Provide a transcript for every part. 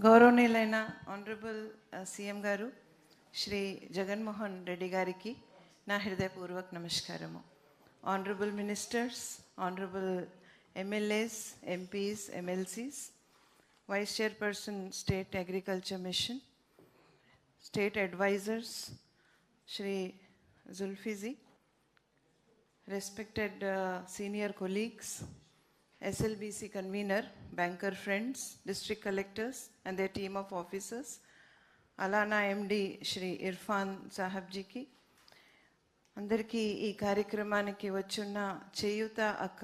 గౌరవనీయులైన honourable CM గారు శ్రీ జగన్మోహన్ రెడ్డి గారికి నా హృదయపూర్వక నమస్కారము. Honourable ministers, honourable MLAs, MPs, MLCs, vice chairperson state agriculture mission, state advisers Shri Julfiji, respected senior colleagues, SLBC convener, banker friends, district collectors and their team of officers, Alana MD Shri Irfan Sahab ji ki, andarki ee కార్యక్రమానికి వచ్చున్న చేయూత అక్క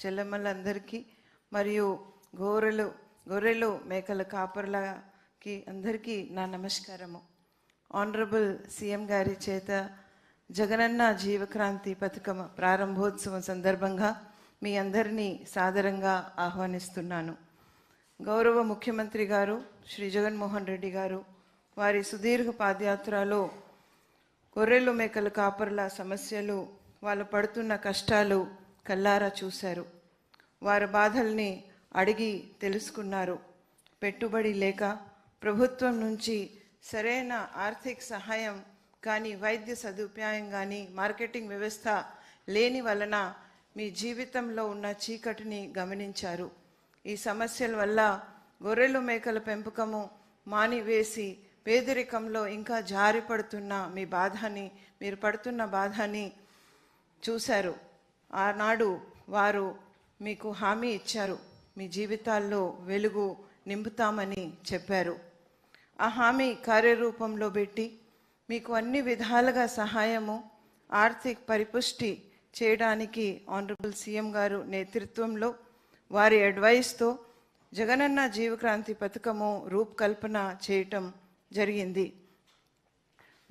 చెల్లెమ్మలందరికీ మరియు గొర్రెలు మేకల కాపర్లకి అందరికీ నా నమస్కారము. Honourable CM గారి చేత జగనన్న జీవక్రాంతి పథకం ప్రారంభోత్సవం సందర్భంగా మీ అందరినీ సాదరంగా ఆహ్వానిస్తున్నాను. గౌరవ ముఖ్యమంత్రి గారు శ్రీ జగన్మోహన్ రెడ్డి గారు వారి సుదీర్ఘ పాదయాత్రలో గొర్రెలు మేకల కాపర్ల సమస్యలు, వాళ్ళు పడుతున్న కష్టాలు కల్లారా చూశారు. వారి బాధల్ని అడిగి తెలుసుకున్నారు. పెట్టుబడి లేక ప్రభుత్వం నుంచి సరైన ఆర్థిక సహాయం కానీ, వైద్య సదుపాయం కానీ, మార్కెటింగ్ వ్యవస్థ లేని వలన మీ జీవితంలో ఉన్న చీకటిని గమనించారు. ఈ సమస్యల వల్ల గొర్రెలు మేకల పెంపకము మానివేసి పేదరికంలో ఇంకా జారిపడుతున్న మీ బాధని, మీరు పడుతున్న బాధని చూశారు. ఆనాడు వారు మీకు హామీ ఇచ్చారు, మీ జీవితాల్లో వెలుగు నింపుతామని చెప్పారు. ఆ హామీ కార్యరూపంలో పెట్టి మీకు అన్ని విధాలుగా సహాయము, ఆర్థిక పరిపుష్టి చేయడానికి ఆనరబుల్ సీఎం గారు నేతృత్వంలో వారి అడ్వైస్తో జగనన్న జీవక్రాంతి పథకము రూపకల్పన చేయటం జరిగింది.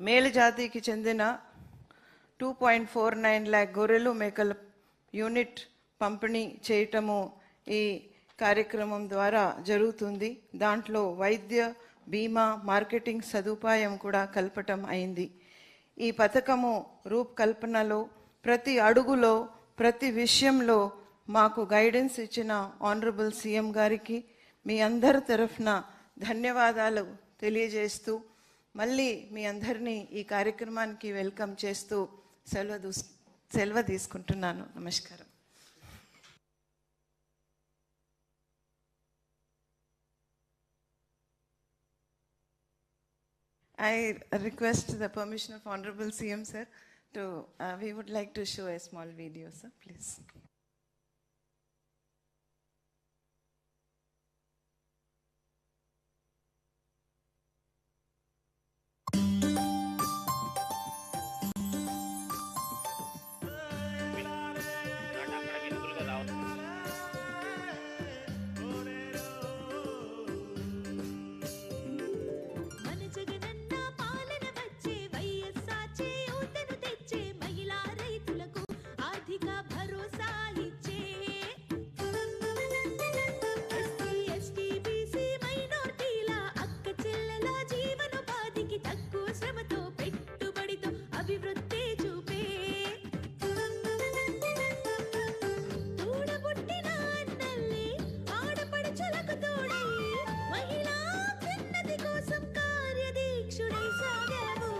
మేలు జాతికి చెందిన 2.49 lakh గొర్రెలు మేకల యూనిట్ పంపిణీ చేయటము ఈ కార్యక్రమం ద్వారా జరుగుతుంది. దాంట్లో వైద్య, బీమా, మార్కెటింగ్ సదుపాయం కూడా కల్పటం అయింది. ఈ పథకము రూపకల్పనలో ప్రతి అడుగులో, ప్రతి విషయంలో మాకు గైడెన్స్ ఇచ్చిన ఆనరబుల్ సీఎం గారికి మీ అందరి తరఫున ధన్యవాదాలు తెలియజేస్తూ మళ్ళీ మీ అందరినీ ఈ కార్యక్రమానికి వెల్కమ్ చేస్తూ సెలవు తీసుకుంటున్నాను. నమస్కారం. I request the permission of Honorable CM sir to, we would like to show a small video, sir, please.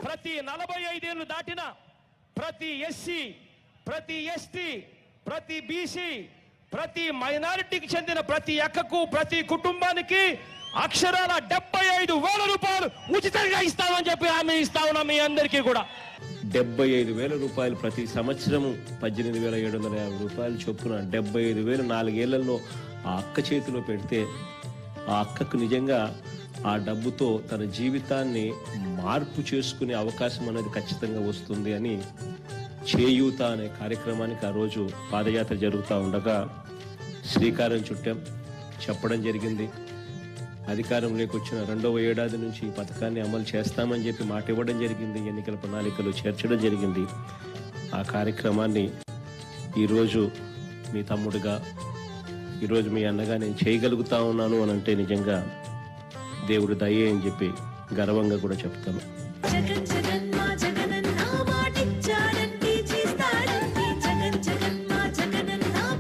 ప్రతి 45 ఏళ్ళు దాటిన ప్రతి ఎస్సీ, ప్రతి ఎస్టీ, ప్రతి బీసీ, ప్రతి మైనారిటీకి చెందిన ప్రతి అక్కకు, ప్రతి కుటుంబానికి అక్షరాల 75,000 రూపాయలు ఉచితంగా ఇస్తామని చెప్పి హామీ ఇస్తా ఉన్నాం. మీ అందరికీ కూడా 75,000 రూపాయలు ప్రతి సంవత్సరము 18,750 రూపాయలు చొప్పున 75,000 4 ఆ అక్క చేతిలో పెడితే ఆ అక్కకు నిజంగా ఆ డబ్బుతో తన జీవితాన్ని మార్పు చేసుకునే అవకాశం అనేది ఖచ్చితంగా వస్తుంది అని చేయూత అనే కార్యక్రమానికి ఆ రోజు పాదయాత్ర జరుగుతూ ఉండగా శ్రీకారం చుట్టాం, చెప్పడం జరిగింది. అధికారంలోకి వచ్చిన 2వ ఏడాది నుంచి ఈ పథకాన్ని అమలు చేస్తామని చెప్పి మాట ఇవ్వడం జరిగింది. ఎన్నికల ప్రణాళికలు చేర్చడం జరిగింది. ఆ కార్యక్రమాన్ని ఈరోజు మీ తమ్ముడుగా, ఈరోజు మీ అన్నగా నేను చేయగలుగుతా ఉన్నాను అని అంటే నిజంగా దేవుడు దయే అని చెప్పి గర్వంగా కూడా చెప్తాను.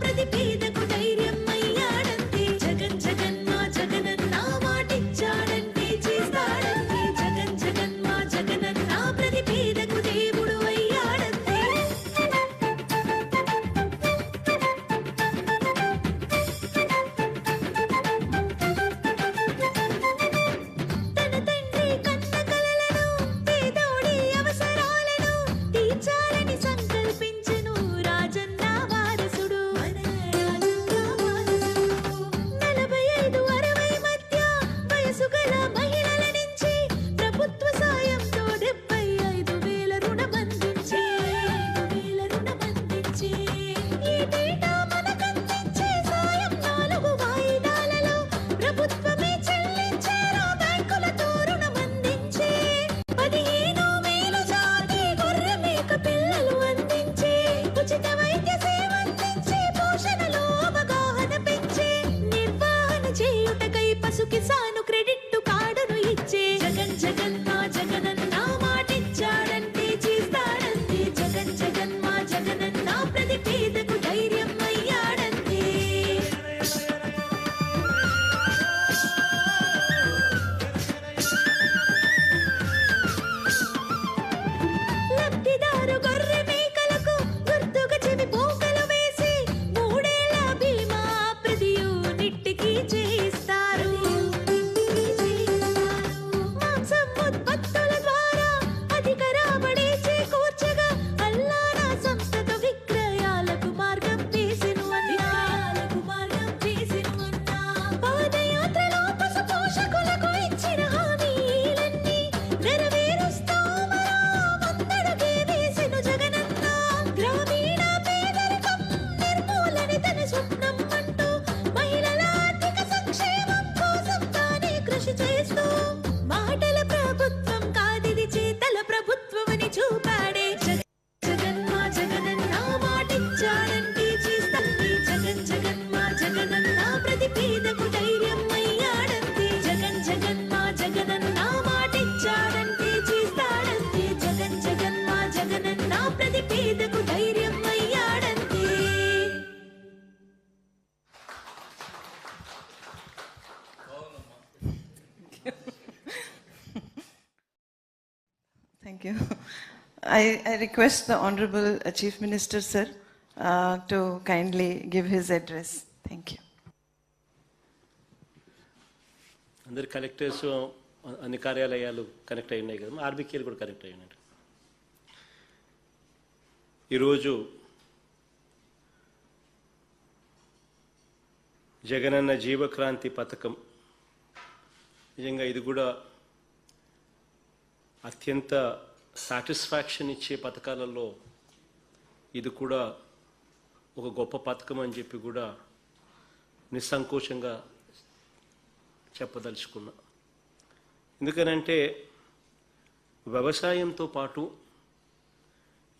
ప్రతి పేదకు ధైర్యం అయ్యాడంతే జగన్ జగన్ మా జగనన్న మాటిచ్చా చేస్తూ మాటల ప్రభుత్వం కాదిది చేతల ప్రభుత్వం అని చూపాడే జగన్మా జగనన్న మాటిచ్చాడంటే చేస్తాడంటే జగన్మా జగనన్న ప్రతి పేదకు ధైర్యం అయ్యాడంతే జగన్మా జగనన్న మాటిచ్చాడంటే చేస్తాడంతే జగన్మా జగనన్న ప్రతి పేదకు ధైర్యం అయ్యాడంతే. Thank you. I request the Honorable Chief Minister, sir, to kindly give his address. Thank you. అందరు కలెక్టర్స్ అన్ని కార్యాలయాలు కనెక్ట్ అయి ఉన్నాయి కదా, ఆర్బీకేలు కూడా కనెక్ట్ అయి ఉన్నాయి. ఈరోజు జగనన్న జీవక్రాంతి పథకం నిజంగా ఇది కూడా అత్యంత సాటిస్ఫాక్షన్ ఇచ్చే పథకాలలో ఇది కూడా ఒక గొప్ప పథకం అని చెప్పి కూడా నిస్సంకోచంగా చెప్పదలుచుకున్నా. ఎందుకనంటే వ్యవసాయంతో పాటు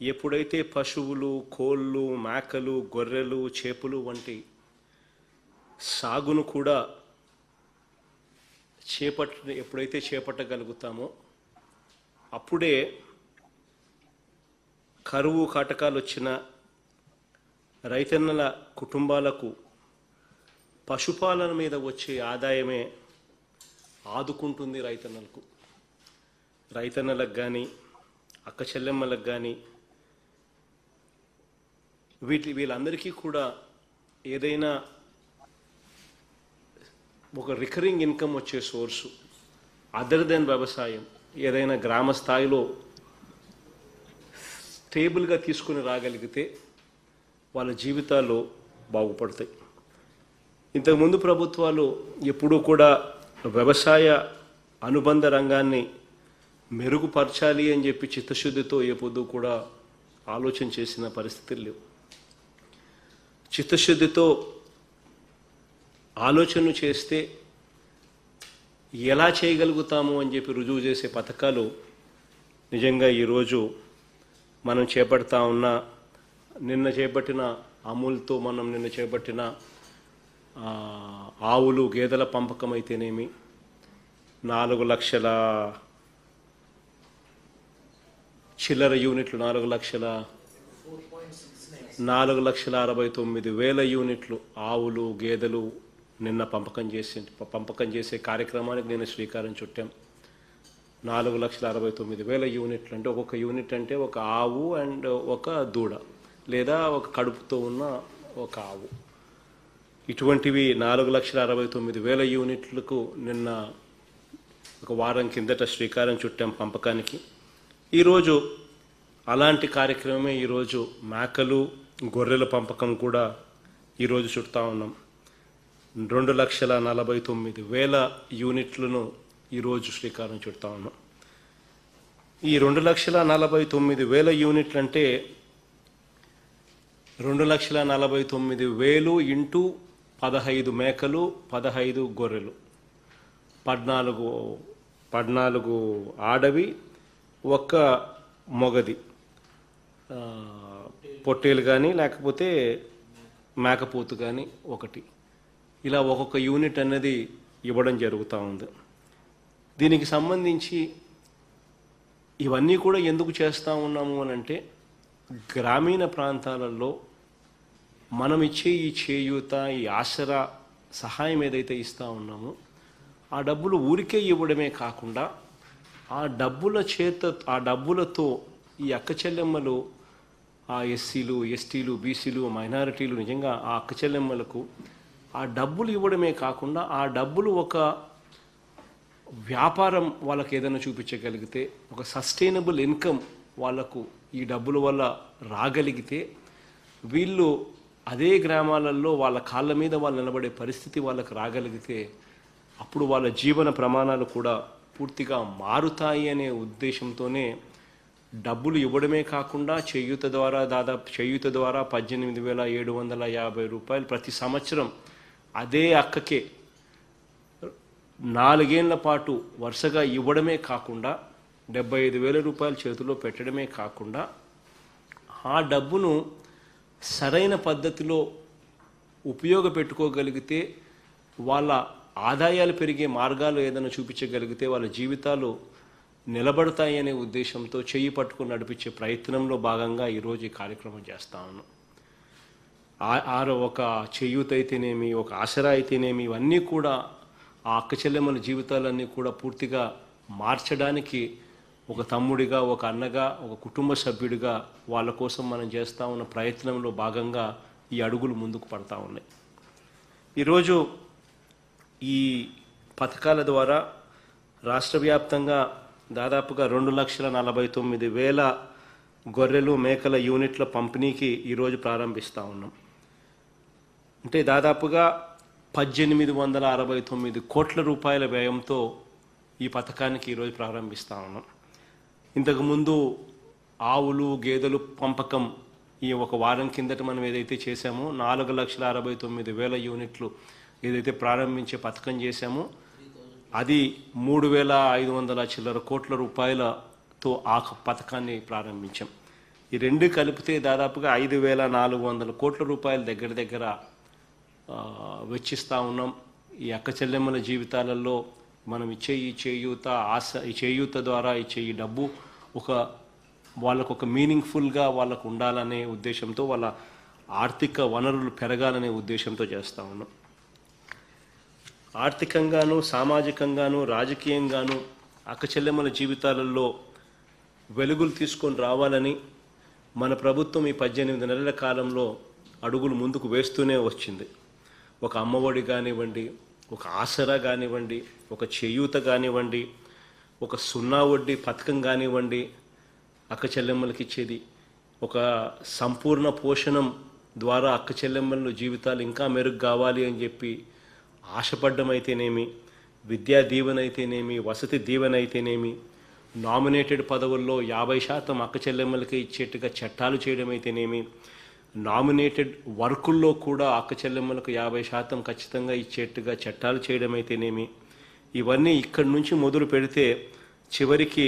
ఎప్పుడైతే పశువులు, కోళ్ళు, మేకలు, గొర్రెలు, చేపలు వంటి సాగును కూడా ఎప్పుడైతే చేపట్టగలుగుతామో అప్పుడే కరువు కాటకాలు వచ్చిన రైతన్నల కుటుంబాలకు పశుపాలన మీద వచ్చే ఆదాయమే ఆదుకుంటుంది రైతన్నలకు కానీ అక్క చెల్లెమ్మలకు కానీ వీళ్ళందరికీ కూడా ఏదైనా ఒక రికరింగ్ ఇన్కమ్ వచ్చే సోర్సు అదర్ దెన్ వ్యవసాయం ఏదైనా గ్రామ స్థాయిలో స్టేబుల్గా తీసుకుని రాగలిగితే వాళ్ళ జీవితాలు బాగుపడతాయి. ఇంతకుముందు ప్రభుత్వాలు ఎప్పుడూ కూడా వ్యవసాయ అనుబంధ రంగాన్ని మెరుగుపరచాలి అని చెప్పి చిత్తశుద్ధితో ఏ పొద్దు కూడా ఆలోచన చేసిన పరిస్థితులు లేవు. చిత్తశుద్ధితో ఆలోచనలు చేస్తే ఎలా చేయగలుగుతాము అని చెప్పి రుజువు చేసే పథకాలు నిజంగా ఈరోజు మనం చేపడతా ఉన్న నిన్న చేపట్టిన అమూల్తో మనం నిన్న చేపట్టిన ఆవులు గేదెల పంపకం అయితేనేమి 4 లక్షల చిల్లర యూనిట్లు 4,69,000 యూనిట్లు ఆవులు గేదెలు నిన్న పంపకం చేసే కార్యక్రమానికి నేను శ్రీకారం చుట్టాం. 4,69,000 యూనిట్లు అంటే ఒక్కొక్క యూనిట్ అంటే ఒక ఆవు అండ్ ఒక దూడ లేదా ఒక కడుపుతో ఉన్న ఒక ఆవు. ఇటువంటివి 4,69,000 యూనిట్లకు నిన్న ఒక వారం కిందట శ్రీకారం చుట్టాం పంపకానికి. ఈరోజు అలాంటి కార్యక్రమమే ఈరోజు మేకలు గొర్రెల పంపకం కూడా ఈరోజు చుడతా ఉన్నాం. 2,49,000 యూనిట్లను ఈరోజు శ్రీకారం చుడతా ఉన్నాం. ఈ 2,49,000 యూనిట్లు అంటే 2,49,000 ఇంటూ 15 మేకలు 15 గొర్రెలు 14 ఆడవి ఒక్క మొగది పొట్టేలు కానీ లేకపోతే మేకపోతు కానీ ఒకటి, ఇలా ఒక్కొక్క యూనిట్ అన్నది ఇవ్వడం జరుగుతూ ఉంది. దీనికి సంబంధించి ఇవన్నీ కూడా ఎందుకు చేస్తూ ఉన్నాము అని అంటే గ్రామీణ ప్రాంతాలలో మనం ఇచ్చే ఈ చేయూత ఈ ఆసరా సహాయం ఏదైతే ఇస్తూ ఉన్నామో ఆ డబ్బులు ఊరికే ఇవ్వడమే కాకుండా ఆ డబ్బులతో ఈ అక్క చెల్లెమ్మలు ఆ ఎస్సీలు ఎస్టీలు బీసీలు మైనారిటీలు నిజంగా ఆ అక్క చెల్లెమ్మలకు ఆ డబ్బులు ఇవ్వడమే కాకుండా ఆ డబ్బులు ఒక వ్యాపారం వాళ్ళకి ఏదైనా చూపించగలిగితే ఒక సస్టైనబుల్ ఇన్కమ్ వాళ్ళకు ఈ డబ్బుల వల్ల రాగలిగితే వీళ్ళు అదే గ్రామాలలో వాళ్ళ కాళ్ళ మీద వాళ్ళు నిలబడే పరిస్థితి వాళ్ళకు రాగలిగితే అప్పుడు వాళ్ళ జీవన ప్రమాణాలు కూడా పూర్తిగా మారుతాయి అనే ఉద్దేశంతోనే డబ్బులు ఇవ్వడమే కాకుండా చేయూత ద్వారా 18,750 రూపాయలు ప్రతి సంవత్సరం అదే అక్కకే 4 ఏళ్ల పాటు వరుసగా ఇవ్వడమే కాకుండా 75,000 రూపాయలు చేతిలో పెట్టడమే కాకుండా ఆ డబ్బును సరైన పద్ధతిలో ఉపయోగపెట్టుకోగలిగితే వాళ్ళ ఆదాయాలు పెరిగే మార్గాలు ఏదైనా చూపించగలిగితే వాళ్ళ జీవితాలు నిలబడతాయి అనే ఉద్దేశంతో చెయ్యి పట్టుకుని నడిపించే ప్రయత్నంలో భాగంగా ఈరోజు ఈ కార్యక్రమం చేస్తా ఉన్నాం. ఒక చేయూత అయితేనేమి, ఒక ఆసరా అయితేనేమి, ఇవన్నీ కూడా ఆ అక్క చెల్లెమ్మల జీవితాలన్నీ కూడా పూర్తిగా మార్చడానికి ఒక తమ్ముడిగా, ఒక అన్నగా, ఒక కుటుంబ సభ్యుడిగా వాళ్ళ కోసం మనం చేస్తూ ఉన్న ప్రయత్నంలో భాగంగా ఈ అడుగులు ముందుకు పడతా ఉన్నాయి. ఈరోజు ఈ పథకాల ద్వారా రాష్ట్ర వ్యాప్తంగా దాదాపుగా 2,49,000 గొర్రెలు మేకల యూనిట్ల పంపిణీకి ఈరోజు ప్రారంభిస్తూ ఉన్నాం. అంటే దాదాపుగా 1,869 కోట్ల రూపాయల వ్యయంతో ఈ పథకానికి ఈరోజు ప్రారంభిస్తూ ఉన్నాం. ఇంతకుముందు ఆవులు గేదెలు పంపకం ఈ ఒక వారం కిందట మనం ఏదైతే చేశామో 4,69,000 యూనిట్లు ఏదైతే ప్రారంభించే పథకం చేశామో అది 3,500 చిల్లర కోట్ల రూపాయలతో ఆ పథకాన్ని ప్రారంభించాం. ఈ రెండు కలిపితే దాదాపుగా 5,400 కోట్ల రూపాయల దగ్గర వెచ్చిస్తూ ఉన్నాం. ఈ అక్క చెల్లెమ్మల జీవితాలలో మనం ఇచ్చే ఈ చేయూత ద్వారా ఇచ్చే ఈ డబ్బు వాళ్ళకు ఒక మీనింగ్ఫుల్గా వాళ్ళకు ఉండాలనే ఉద్దేశంతో, వాళ్ళ ఆర్థిక వనరులు పెరగాలనే ఉద్దేశంతో చేస్తూ ఉన్నాం. ఆర్థికంగాను, సామాజికంగాను, రాజకీయంగాను అక్క చెల్లెమ్మల జీవితాలలో వెలుగులు తీసుకొని రావాలని మన ప్రభుత్వం ఈ 18 నెలల కాలంలో అడుగులు ముందుకు వేస్తూనే వచ్చింది. ఒక అమ్మఒడి కానివ్వండి, ఒక ఆసరా కానివ్వండి, ఒక చేయూత కానివ్వండి, ఒక 0 వడ్డీ పథకం కానివ్వండి, అక్క చెల్లెమ్మలకి ఇచ్చేది ఒక సంపూర్ణ పోషణం ద్వారా అక్క చెల్లెమ్మల జీవితాలు ఇంకా మెరుగు కావాలి అని చెప్పి ఆశపడ్డమైతేనేమి, విద్యా దీవెన అయితేనేమి, వసతి దీవెన అయితేనేమి, నామినేటెడ్ పదవుల్లో 50% అక్క చెల్లెమ్మలకి ఇచ్చేట్టుగా చట్టాలు చేయడం అయితేనేమి, నామినేటెడ్ వర్కుల్లో కూడా అక్క చెల్లెమ్మలకు 50% ఖచ్చితంగా ఇచ్చేట్టుగా చట్టాలు చేయడం అయితేనేమి, ఇవన్నీ ఇక్కడి నుంచి మొదలు పెడితే చివరికి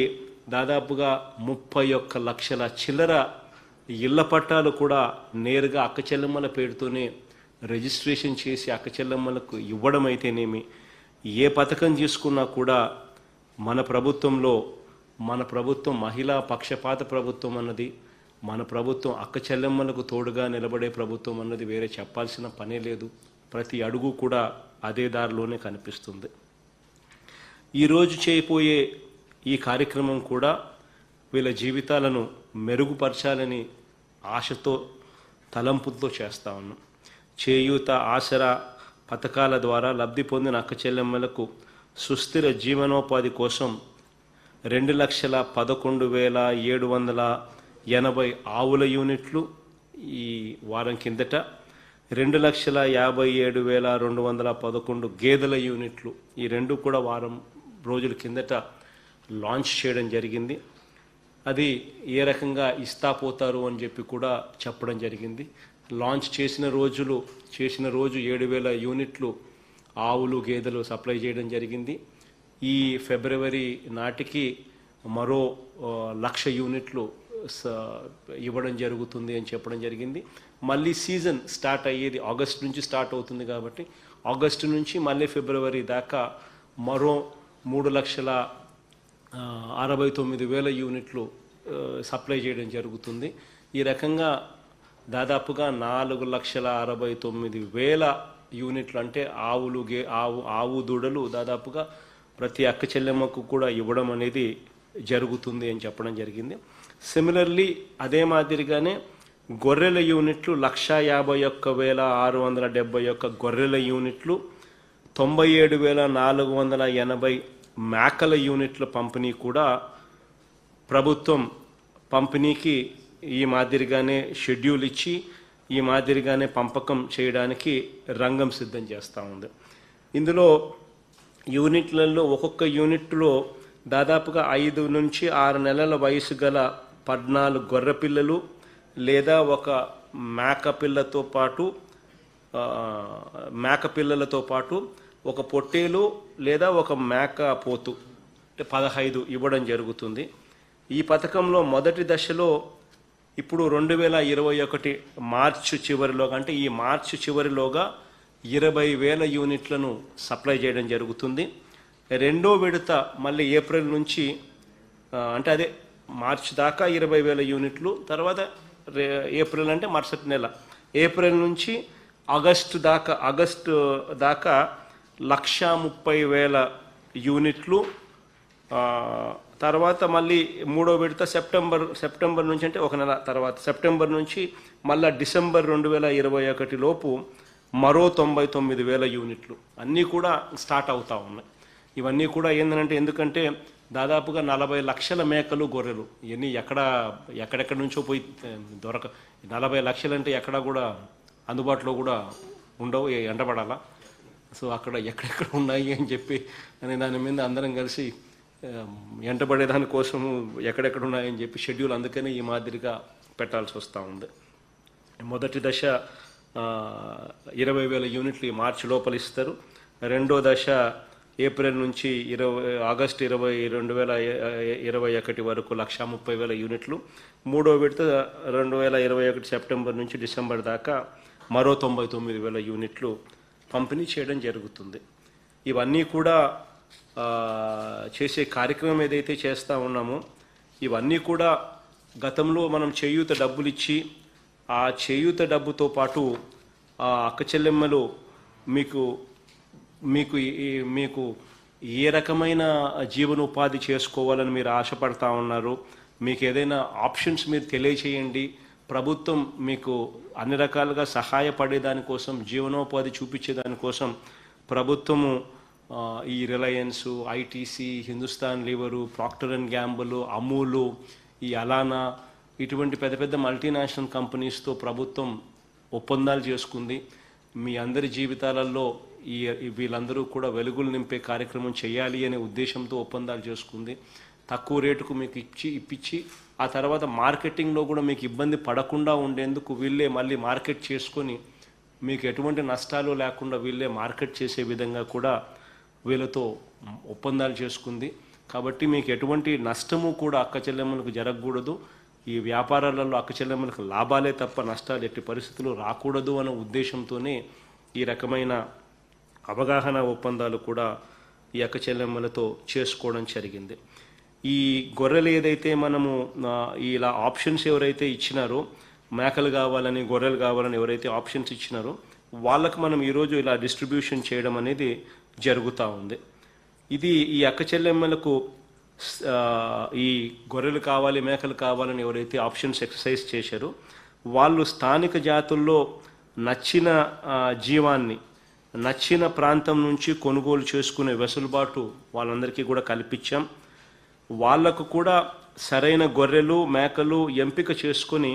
దాదాపుగా 31 లక్షల చిల్లర ఇళ్ల పట్టాలు కూడా నేరుగా అక్క చెల్లెమ్మల పేరుతోనే రిజిస్ట్రేషన్ చేసి అక్క చెల్లెమ్మలకు ఇవ్వడం అయితేనేమి, ఏ పథకం తీసుకున్నా కూడా మన ప్రభుత్వం మహిళా పక్షపాత ప్రభుత్వం అన్నది, మన ప్రభుత్వం అక్క చెల్లెమ్మలకు తోడుగా నిలబడే ప్రభుత్వం అన్నది వేరే చెప్పాల్సిన పనే లేదు. ప్రతి అడుగు కూడా అదే దారిలోనే కనిపిస్తుంది. ఈరోజు చేయబోయే ఈ కార్యక్రమం కూడా వీళ్ళ జీవితాలను మెరుగుపరచాలని ఆశతో, తలంపుతో చేస్తూ ఉన్నాం. చేయూత, ఆసరా పథకాల ద్వారా లబ్ధి పొందిన అక్క చెల్లెమ్మలకు సుస్థిర జీవనోపాధి కోసం 2,11,780 ఆవుల యూనిట్లు ఈ వారం కిందట, 2,57,211 గేదెల యూనిట్లు ఈ రెండు కూడా వారం రోజుల కిందట లాంచ్ చేయడం జరిగింది. అది ఏ రకంగా ఇస్తా పోతారు అని చెప్పి కూడా చెప్పడం జరిగింది. లాంచ్ చేసిన రోజు 7,000 యూనిట్లు ఆవులు గేదెలు సప్లై చేయడం జరిగింది. ఈ ఫిబ్రవరి నాటికి మరో 1,00,000 యూనిట్లు ఇవ్వడం జరుగుతుంది అని చెప్పడం జరిగింది. మళ్ళీ సీజన్ స్టార్ట్ అయ్యేది ఆగస్టు నుంచి స్టార్ట్ అవుతుంది కాబట్టి ఆగస్టు నుంచి మళ్ళీ ఫిబ్రవరి దాకా మరో 3,69,000 యూనిట్లు సప్లై చేయడం జరుగుతుంది. ఈ రకంగా దాదాపుగా 4,69,000 యూనిట్లు అంటే ఆవు దూడలు దాదాపుగా ప్రతి అక్క చెల్లెమ్మకు కూడా ఇవ్వడం అనేది జరుగుతుంది అని చెప్పడం జరిగింది. సిమిలర్లీ అదే మాదిరిగానే గొర్రెల యూనిట్లు 1,51,671 గొర్రెల యూనిట్లు, 97,480 మేకల యూనిట్ల పంపిణీ కూడా ప్రభుత్వం పంపిణీకి ఈ మాదిరిగానే షెడ్యూల్ ఇచ్చి ఈ మాదిరిగానే పంపకం చేయడానికి రంగం సిద్ధం చేస్తూ ఉంది. ఇందులో యూనిట్లలో ఒక్కొక్క యూనిట్లో దాదాపుగా 5 నుంచి 6 నెలల వయసు గల 14 గొర్రె పిల్లలు లేదా ఒక మేక పిల్లలతో పాటు ఒక పొట్టేలు లేదా ఒక మేక పోతు అంటే 15 ఇవ్వడం జరుగుతుంది. ఈ పథకంలో మొదటి దశలో ఇప్పుడు 2021 మార్చి చివరిలోగా అంటే ఈ మార్చి చివరిలోగా 20,000 యూనిట్లను సప్లై చేయడం జరుగుతుంది. రెండో విడత మళ్ళీ ఏప్రిల్ నుంచి అంటే అదే మార్చి దాకా 20,000 యూనిట్లు, తర్వాత ఏప్రిల్ అంటే మరుసటి నెల ఏప్రిల్ నుంచి ఆగస్టు దాకా 130,000 యూనిట్లు. తర్వాత మళ్ళీ మూడో విడత సెప్టెంబర్ నుంచి అంటే ఒక నెల తర్వాత సెప్టెంబర్ నుంచి మళ్ళీ డిసెంబర్ 2021 లోపు మరో 99,000 యూనిట్లు అన్నీ కూడా స్టార్ట్ అవుతూ ఉన్నాయి. ఇవన్నీ కూడా ఏంటంటే ఎందుకంటే దాదాపుగా 40 లక్షల మేకలు గొర్రెలు ఇవన్నీ ఎక్కడెక్కడి నుంచో పోయి 40 లక్షలు అంటే ఎక్కడ కూడా అందుబాటులో కూడా ఉండవు, ఎండబడాలా. సో అక్కడ ఎక్కడెక్కడ ఉన్నాయి అని చెప్పి అని దాని మీద అందరం కలిసి ఎంటబడేదాని కోసం ఎక్కడెక్కడ ఉన్నాయని చెప్పి షెడ్యూల్ అందుకని ఈ మాదిరిగా పెట్టాల్సి వస్తూ ఉంది. మొదటి దశ 20,000 యూనిట్లు ఈ మార్చి లోపల ఇస్తారు. రెండో దశ ఏప్రిల్ నుంచి ఆగస్టు 2021 వరకు 130,000 యూనిట్లు. మూడో విడత 2021 సెప్టెంబర్ నుంచి డిసెంబర్ దాకా మరో 99,000 యూనిట్లు పంపిణీ చేయడం జరుగుతుంది. ఇవన్నీ కూడా చేసే కార్యక్రమం ఏదైతే చేస్తూ ఉన్నామో ఇవన్నీ కూడా గతంలో మనం చేయూత డబ్బులు ఇచ్చి ఆ చేయూత డబ్బుతో పాటు ఆ అక్క చెల్లెమ్మలు మీకు ఏ రకమైన జీవనోపాధి చేసుకోవాలని మీరు ఆశపడతా ఉన్నారు, మీకు ఏదైనా ఆప్షన్స్ మీరు తెలియచేయండి. ప్రభుత్వం మీకు అన్ని రకాలుగా సహాయపడేదానికోసం జీవనోపాధి చూపించేదానికోసం ప్రభుత్వము ఈ Reliance, ITC, Hindustan Lever, Procter and Gamble, Amul, ఈ అలానా ఇటువంటి పెద్ద పెద్ద మల్టీనేషనల్ కంపెనీస్తో ప్రభుత్వం ఒప్పందాలు చేసుకుంది. మీ అందరి జీవితాలలో వీళ్ళందరూ కూడా వెలుగులు నింపే కార్యక్రమం చేయాలి అనే ఉద్దేశంతో ఒప్పందాలు చేసుకుంది. తక్కువ రేటుకు మీకు ఇప్పించి ఆ తర్వాత మార్కెటింగ్లో కూడా మీకు ఇబ్బంది పడకుండా ఉండేందుకు వీళ్ళే మళ్ళీ మార్కెట్ చేసుకొని మీకు ఎటువంటి నష్టాలు లేకుండా వీళ్ళే మార్కెట్ చేసే విధంగా కూడా వీళ్ళతో ఒప్పందాలు చేసుకుంది. కాబట్టి మీకు ఎటువంటి నష్టము కూడా అక్క చెల్లెమ్మలకు జరగకూడదు. ఈ వ్యాపారాలలో అక్క చెల్లెమ్మలకు లాభాలే తప్ప నష్టాలు ఎట్టి పరిస్థితుల్లో రాకూడదు అనే ఉద్దేశంతోనే ఈ రకమైన అవగాహన ఒప్పందాలు కూడా ఈ అక్క చెల్లెమ్మలతో చేసుకోవడం జరిగింది. ఈ గొర్రెలు ఏదైతే మనము ఇలా ఆప్షన్స్ ఎవరైతే ఇచ్చినారో, మేకలు కావాలని గొర్రెలు కావాలని ఎవరైతే ఆప్షన్స్ ఇచ్చినారో వాళ్ళకు మనం ఈరోజు ఇలా డిస్ట్రిబ్యూషన్ చేయడం అనేది జరుగుతూ ఉంది. ఇది ఈ అక్క చెల్లెమ్మలకు ఈ గొర్రెలు కావాలి మేకలు కావాలని ఎవరైతే ఆప్షన్స్ ఎక్సర్సైజ్ చేశారో వాళ్ళు స్థానిక జాతుల్లో నచ్చిన జీవాన్ని నచ్చిన ప్రాంతం నుంచి కొనుగోలు చేసుకునే వెసులుబాటు వాళ్ళందరికీ కూడా కల్పించాం. వాళ్లకు కూడా సరైన గొర్రెలు మేకలు ఎంపిక చేసుకొని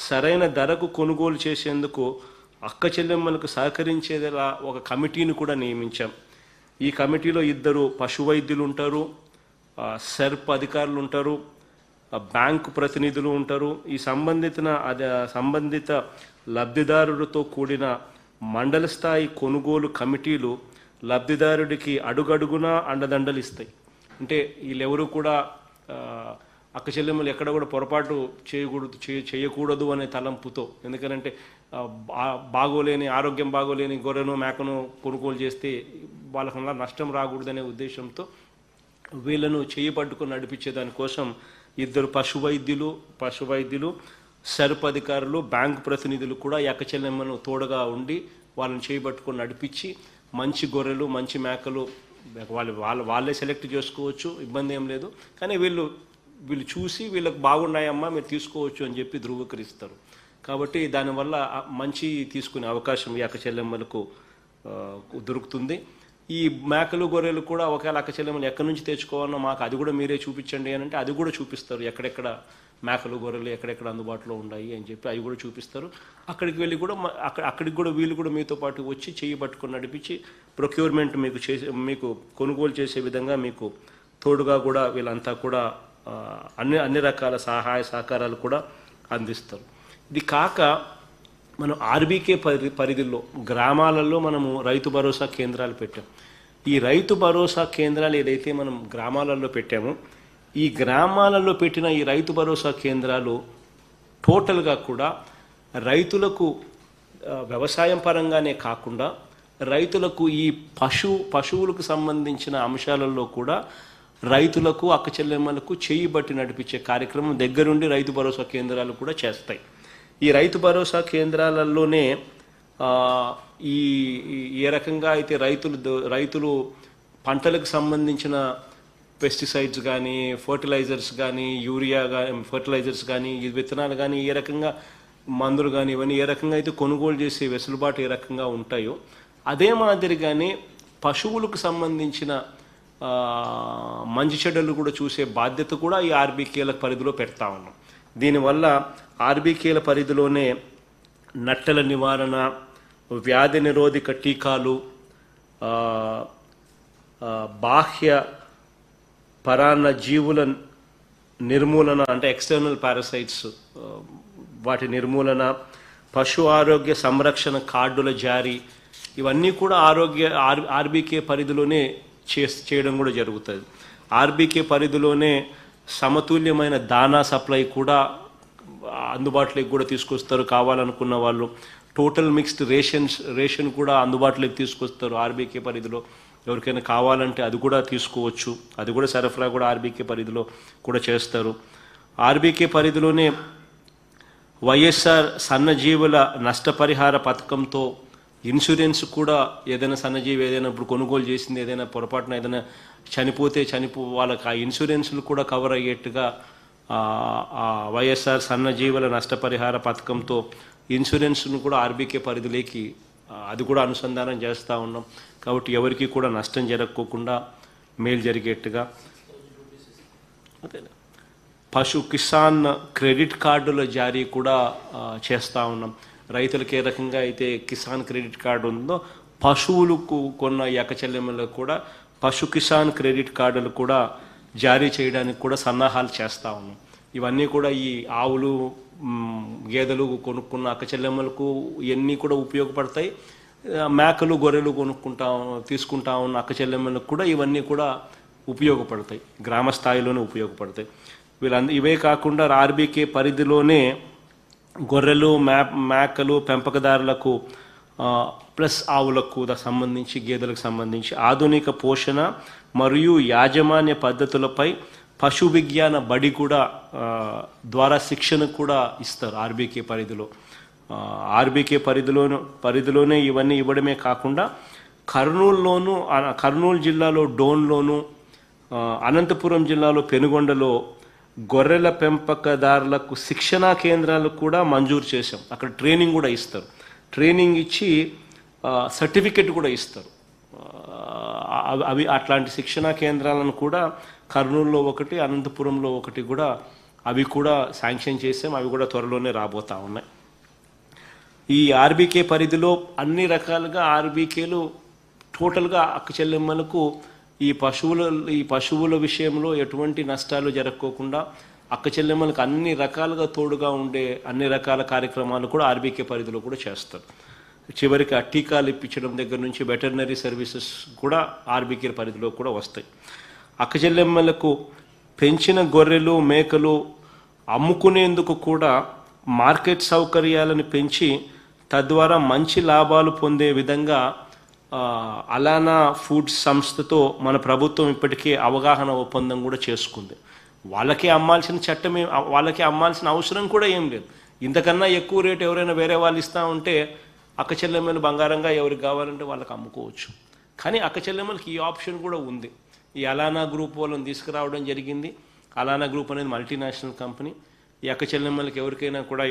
సరైన ధరకు కొనుగోలు చేసేందుకు అక్క చెల్లెమ్మలకు సహకరించేలా ఒక కమిటీని కూడా నియమించాం. ఈ కమిటీలో 2 పశు వైద్యులు ఉంటారు, సెర్ప్ అధికారులు ఉంటారు, బ్యాంకు ప్రతినిధులు ఉంటారు. ఈ సంబంధిత లబ్ధిదారులతో కూడిన మండల స్థాయి కొనుగోలు కమిటీలు లబ్ధిదారుడికి అడుగడుగునా అండదండలు ఇస్తాయి. అంటే వీళ్ళెవరూ కూడా అక్క చెల్లెమ్మలు ఎక్కడ కూడా పొరపాటు చేయకూడదు అనే తలంపుతో, ఎందుకంటే ఆరోగ్యం బాగోలేని గొర్రెను మేకను కొనుగోలు చేస్తే వాళ్ళకన్నా నష్టం రాకూడదనే ఉద్దేశంతో వీళ్ళను చేయి పట్టుకొని నడిపించేదానికోసం 2 పశు వైద్యులు సర్ప్ అధికారులు బ్యాంకు ప్రతినిధులు కూడా ఈ అక్క చెల్లెమ్మను తోడుగా ఉండి వాళ్ళని చేయి పట్టుకొని నడిపించి మంచి గొర్రెలు మంచి మేకలు వాళ్ళే సెలెక్ట్ చేసుకోవచ్చు, ఇబ్బంది ఏం లేదు. కానీ వీళ్ళు చూసి వీళ్ళకి బాగున్నాయమ్మా మీరు తీసుకోవచ్చు అని చెప్పి ధృవీకరిస్తారు. కాబట్టి దానివల్ల మంచి తీసుకునే అవకాశం ఈ అక్క చెల్లెమ్మలకు దొరుకుతుంది. ఈ మేకలు గొర్రెలు కూడా ఒకవేళ అక్క చెల్లెమ్మలు ఎక్కడి నుంచి తెచ్చుకోవాలన్నా మాకు అది కూడా మీరే చూపించండి అని అంటే అది కూడా చూపిస్తారు. ఎక్కడెక్కడ మేకలు గొర్రెలు ఎక్కడెక్కడ అందుబాటులో ఉన్నాయి అని చెప్పి అవి కూడా చూపిస్తారు. అక్కడికి వెళ్ళి కూడా అక్కడికి కూడా వీళ్ళు కూడా మీతో పాటు వచ్చి చేయి పట్టుకొని నడిపించి ప్రొక్యూర్మెంట్ మీకు కొనుగోలు చేసే విధంగా మీకు తోడుగా కూడా వీళ్ళంతా కూడా అన్ని రకాల సహాయ సహకారాలు కూడా అందిస్తారు. ఇది కాక మనం ఆర్బీకే పరిధిలో గ్రామాలలో మనము రైతు భరోసా కేంద్రాలు పెట్టాం. ఈ రైతు భరోసా కేంద్రాలు ఏదైతే మనం గ్రామాలలో పెట్టామో, ఈ గ్రామాలలో పెట్టిన ఈ రైతు భరోసా కేంద్రాలు టోటల్గా కూడా రైతులకు వ్యవసాయం పరంగానే కాకుండా రైతులకు ఈ పశువులకు సంబంధించిన అంశాలలో కూడా రైతులకు అక్క చెల్లెమ్మలకు చేయి బట్టి నడిపించే కార్యక్రమం దగ్గరుండి రైతు భరోసా కేంద్రాలు కూడా చేస్తాయి. ఈ రైతు భరోసా కేంద్రాలలోనే ఏ రకంగా అయితే రైతులు పంటలకు సంబంధించిన పెస్టిసైడ్స్ కానీ, ఫర్టిలైజర్స్ కానీ, యూరియా కానీ, ఫర్టిలైజర్స్ కానీ, ఈ విత్తనాలు కానీ, ఏ రకంగా మందులు కానీ ఇవన్నీ ఏ రకంగా అయితే కొనుగోలు చేసే వెసులుబాటు ఏ రకంగా ఉంటాయో, అదే మాదిరిగానే పశువులకు సంబంధించిన మంచి చెడ్డలు కూడా చూసే బాధ్యత కూడా ఈ ఆర్బీకేల పరిధిలో పెడతా ఉన్నాం. దీనివల్ల ఆర్బీకేల పరిధిలోనే నట్టల నివారణ, వ్యాధి నిరోధక టీకాలు, బాహ్య పరాన్న జీవుల నిర్మూలన అంటే ఎక్స్టర్నల్ పారాసైట్స్ వాటి నిర్మూలన, పశు ఆరోగ్య సంరక్షణ కార్డుల జారీ, ఇవన్నీ కూడా ఆర్బీకే పరిధిలోనే చేయడం కూడా జరుగుతుంది. ఆర్బీకే పరిధిలోనే సమతుల్యమైన దానా సప్లై కూడా అందుబాటులోకి కూడా తీసుకొస్తారు. కావాలనుకున్న వాళ్ళు టోటల్ మిక్స్డ్ రేషన్ కూడా అందుబాటులోకి తీసుకొస్తారు. ఆర్బీకే పరిధిలో ఎవరికైనా కావాలంటే అది కూడా తీసుకోవచ్చు. అది కూడా సరఫరా కూడా ఆర్బీకే పరిధిలో కూడా చేస్తారు. ఆర్బీకే పరిధిలోనే వైఎస్ఆర్ సన్నజీవుల నష్టపరిహార పథకంతో ఇన్సూరెన్స్ కూడా ఏదైనా సన్నజీవి ఏదైనా ఇప్పుడు కొనుగోలు చేసింది ఏదైనా పొరపాటున ఏదైనా చనిపోతే వాళ్ళకి ఆ ఇన్సూరెన్స్లు కూడా కవర్ అయ్యేట్టుగా వైఎస్ఆర్ సన్నజీవుల నష్టపరిహార పథకంతో ఇన్సూరెన్స్ను కూడా ఆర్బీకే పరిధిలోకి అది కూడా అనుసంధానం చేస్తూ ఉన్నాం. కాబట్టి ఎవరికి కూడా నష్టం జరగకోకుండా మేలు జరిగేట్టుగా పశు కిసాన్ క్రెడిట్ కార్డుల జారీ కూడా చేస్తూ ఉన్నాం. రైతులకు ఏ రకంగా అయితే కిసాన్ క్రెడిట్ కార్డు ఉందో, పశువులకు కొన్న ఎకచెల్లెమ్మలకు కూడా పశు కిసాన్ క్రెడిట్ కార్డులు కూడా జారీ చేయడానికి కూడా సన్నాహాలు చేస్తూ ఉన్నాం. ఇవన్నీ కూడా ఈ ఆవులు గేదెలు కొనుక్కున్న అక్కచెల్లెమ్మలకు ఇవన్నీ కూడా ఉపయోగపడతాయి. మేకలు గొర్రెలు తీసుకుంటా ఉన్న అక్కచెల్లెమ్మలకు కూడా ఇవన్నీ కూడా ఉపయోగపడతాయి, గ్రామ స్థాయిలోనే ఉపయోగపడతాయి. ఇవే కాకుండా ఆర్బీకే పరిధిలోనే గొర్రెలు మేకలు పెంపకదారులకు ప్లస్ ఆవులకు సంబంధించి గేదెలకు సంబంధించి ఆధునిక పోషణ మరియు యాజమాన్య పద్ధతులపై పశు విజ్ఞాన బడి కూడా ద్వారా శిక్షణ కూడా ఇస్తారు ఆర్బీకే పరిధిలో. ఆర్బీకే పరిధిలోనే ఇవన్నీ ఇవ్వడమే కాకుండా కర్నూలు జిల్లాలో డోన్లోను, అనంతపురం జిల్లాలో పెనుగొండలో గొర్రెల పెంపకదారులకు శిక్షణా కేంద్రాలు కూడా మంజూరు చేశాం. అక్కడ ట్రైనింగ్ కూడా ఇస్తారు. ట్రైనింగ్ ఇచ్చి సర్టిఫికెట్ కూడా ఇస్తారు. అవి అట్లాంటి శిక్షణా కేంద్రాలను కూడా కర్నూలులో ఒకటి, అనంతపురంలో ఒకటి కూడా అవి కూడా శాంక్షన్ చేసాం. అవి కూడా త్వరలోనే రాబోతా ఉన్నాయి. ఈ ఆర్బీకే పరిధిలో అన్ని రకాలుగా ఆర్బీకేలు టోటల్గా అక్క చెల్లెమ్మలకు ఈ పశువుల విషయంలో ఎటువంటి నష్టాలు జరగకోకుండా అక్క చెల్లెమ్మలకు అన్ని రకాలుగా తోడుగా ఉండే అన్ని రకాల కార్యక్రమాలు కూడా ఆర్బీకే పరిధిలో కూడా చేస్తారు. చివరికి ఆ టీకాలు ఇప్పించడం దగ్గర నుంచి వెటర్నరీ సర్వీసెస్ కూడా ఆర్బీకే పరిధిలో కూడా వస్తాయి. అక్క చెల్లెమ్మలకు పెంచిన గొర్రెలు మేకలు అమ్ముకునేందుకు కూడా మార్కెట్ సౌకర్యాలను పెంచి తద్వారా మంచి లాభాలు పొందే విధంగా అలానా ఫుడ్స్ సంస్థతో మన ప్రభుత్వం ఇప్పటికే అవగాహన ఒప్పందం కూడా చేసుకుంది. వాళ్ళకి అమ్మాల్సిన అవసరం కూడా ఏం లేదు. ఇంతకన్నా ఎక్కువ రేటు ఎవరైనా వేరే వాళ్ళు ఇస్తూ ఉంటే అక్క చెల్లెమ్మలు బంగారంగా ఎవరికి కావాలంటే వాళ్ళకి అమ్ముకోవచ్చు. కానీ అక్క చెల్లెమ్మలకి ఈ ఆప్షన్ కూడా ఉంది. ఈ అలానా గ్రూప్ వాళ్ళని తీసుకురావడం జరిగింది. అలానా గ్రూప్ అనేది మల్టీనేషనల్ కంపెనీ. ఈ అక్క చెల్లెమ్మలకి ఎవరికైనా కూడా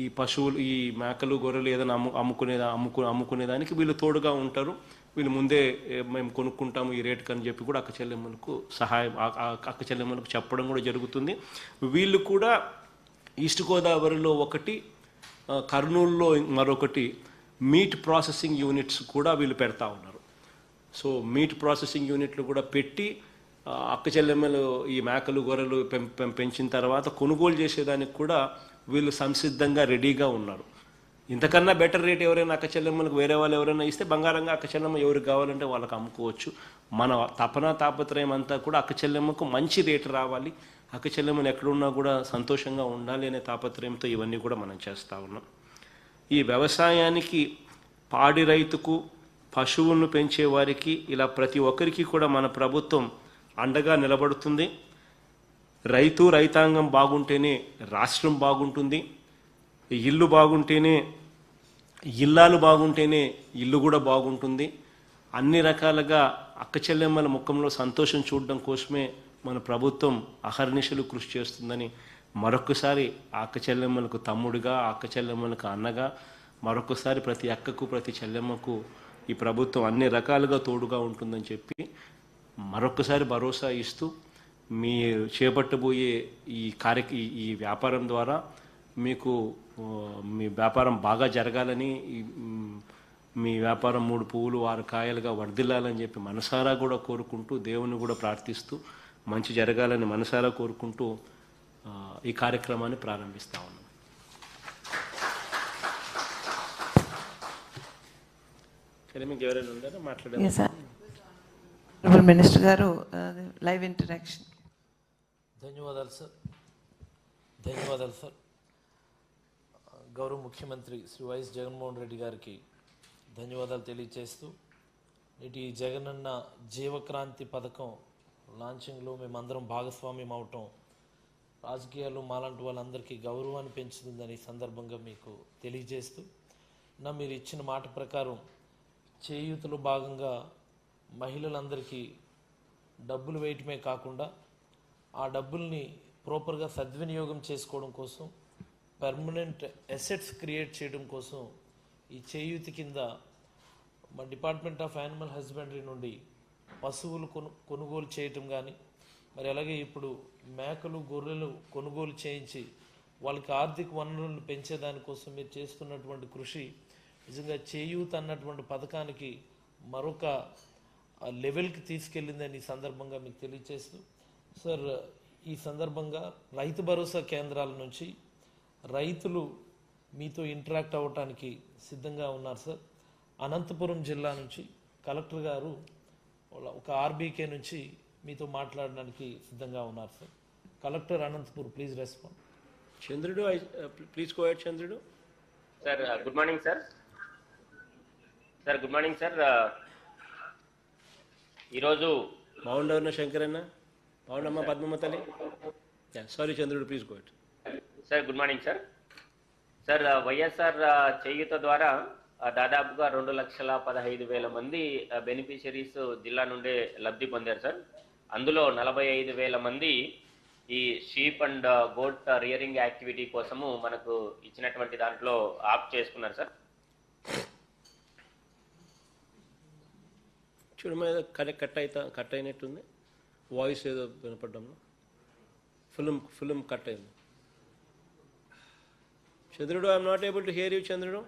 ఈ పశువులు ఈ మేకలు గొర్రెలు ఏదైనా అమ్ముకునేదానికి వీళ్ళు తోడుగా ఉంటారు. వీళ్ళు ముందే మేము కొనుక్కుంటాము ఈ రేటుకి అని చెప్పి కూడా అక్క చెల్లెమ్మలకు చెప్పడం కూడా జరుగుతుంది. వీళ్ళు కూడా ఈస్ట్ గోదావరిలో ఒకటి, కర్నూలులో మరొకటి మీట్ ప్రాసెసింగ్ యూనిట్స్ కూడా వీళ్ళు పెడతా ఉన్నారు. సో మీట్ ప్రాసెసింగ్ యూనిట్లు కూడా పెట్టి అక్క చెల్లెమ్మలు ఈ మేకలు గొర్రెలు పెంచిన తర్వాత కొనుగోలు చేసేదానికి కూడా వీళ్ళు సంసిద్ధంగా రెడీగా ఉన్నారు. ఇంతకన్నా బెటర్ రేట్ ఎవరైనా అక్క చెల్లెమ్మలకు వేరే వాళ్ళు ఎవరైనా ఇస్తే బంగారంగా అక్క చెల్లెమ్మ ఎవరికి కావాలంటే వాళ్ళకి అమ్ముకోవచ్చు. మన తపన తాపత్రయం అంతా కూడా అక్క చెల్లెమ్మకు మంచి రేటు రావాలి, అక్క చెల్లెమ్మలు ఎక్కడున్నా కూడా సంతోషంగా ఉండాలి అనే తాపత్రయంతో ఇవన్నీ కూడా మనం చేస్తూ ఉన్నాం. ఈ వ్యవసాయానికి, పాడి రైతుకు, పశువులను పెంచే వారికి ఇలా ప్రతి ఒక్కరికి కూడా మన ప్రభుత్వం అండగా నిలబడుతుంది. రైతు రైతాంగం బాగుంటేనే రాష్ట్రం బాగుంటుంది. ఇల్లు బాగుంటేనే, ఇల్లాలు బాగుంటేనే ఇల్లు కూడా బాగుంటుంది. అన్ని రకాలుగా అక్క చెల్లెమ్మల ముఖంలో సంతోషం చూడడం కోసమే మన ప్రభుత్వం అహర్నిశలు కృషి చేస్తుందని మరొకసారి ఆ అక్క చెల్లెమ్మలకు తమ్ముడిగా, ఆ అక్క చెల్లెమ్మలకు అన్నగా మరొకసారి ప్రతి అక్కకు, ప్రతి చెల్లెమ్మకు ఈ ప్రభుత్వం అన్ని రకాలుగా తోడుగా ఉంటుందని చెప్పి మరొకసారి భరోసా ఇస్తూ, మీరు చేపట్టబోయే ఈ వ్యాపారం ద్వారా మీకు మీ వ్యాపారం బాగా జరగాలని, మీ వ్యాపారం 3 పువ్వులు 6 కాయలుగా వర్ధిల్లాలని చెప్పి మనసారా కూడా కోరుకుంటూ, దేవుని కూడా ప్రార్థిస్తూ మంచి జరగాలని మనసారా కోరుకుంటూ ఈ కార్యక్రమాన్ని ప్రారంభిస్తా ఉన్నాం. సరే, మీకు ఎవరైనా ఉన్నారా మాట్లాడారు? మినిస్టర్ గారు లైవ్ ఇంటరాక్షన్. ధన్యవాదాలు సార్. గౌరవ ముఖ్యమంత్రి శ్రీ వైఎస్ జగన్మోహన్ రెడ్డి గారికి ధన్యవాదాలు తెలియజేస్తూ, నేటి జగనన్న జీవక్రాంతి పథకం లాంచింగ్లో మేమందరం భాగస్వామ్యం అవటం రాజకీయాల్లో మాలాంటి వాళ్ళందరికీ గౌరవాన్ని పెంచుతుందని సందర్భంగా మీకు తెలియజేస్తూ, మీరు ఇచ్చిన మాట ప్రకారం చేయూతలో భాగంగా మహిళలందరికీ డబ్బులు వేయటమే కాకుండా ఆ డబ్బుల్ని ప్రాపర్గా సద్వినియోగం చేసుకోవడం కోసం, పర్మనెంట్ అసెట్స్ క్రియేట్ చేయడం కోసం ఈ చేయూత కింద మా డిపార్ట్మెంట్ ఆఫ్ యానిమల్ హస్బెండరీ నుండి పశువులు కొనుగోలు చేయటం కానీ, మరి అలాగే ఇప్పుడు మేకలు, గొర్రెలు కొనుగోలు చేయించి వాళ్ళకి ఆర్థిక వనరులను పెంచేదానికోసం మీరు చేస్తున్నటువంటి కృషి నిజంగా చేయూత అన్నటువంటి పథకానికి మరొక లెవెల్కి తీసుకెళ్ళిందని ఈ సందర్భంగా మీకు తెలియజేస్తూ, సార్ ఈ సందర్భంగా రైతు భరోసా కేంద్రాల నుంచి రైతులు మీతో ఇంటరాక్ట్ అవ్వటానికి సిద్ధంగా ఉన్నారు సార్. అనంతపురం జిల్లా నుంచి కలెక్టర్ గారు ఒక ఆర్బీకే నుంచి మీతో మాట్లాడడానికి సిద్ధంగా ఉన్నారు sir. Collector Anantapur, please respond. చంద్రుడు, ప్లీజ్ గో హెడ్ చంద్రుడు. Sir good morning sir. Good morning sir. ఈరోజు బాగుండవన్న శంకరన్న, బాగుండమ్మ పద్మమ్మ తల్లి. సారీ చంద్రుడు, please go head. Sir good morning sir. YSR చేయూత ద్వారా దాదాపుగా 2,15,000 మంది బెనిఫిషరీస్ జిల్లా నుండే లబ్ధి పొందారు సార్. అందులో 45,000 మంది ఈ sheep and goat rearing activity కోసము మనకు ఇచ్చినటువంటి దాంట్లో ఆప్ట్ చేసుకున్నారు సార్. చూడమ్మ, ఏదో కట్ అయినట్టుంది వాయిస్, ఏదో వినపడ్డాము. ఫిలిం కట్ అయింది. చంద్రుడు, I'm not able to hear you చంద్రుడు.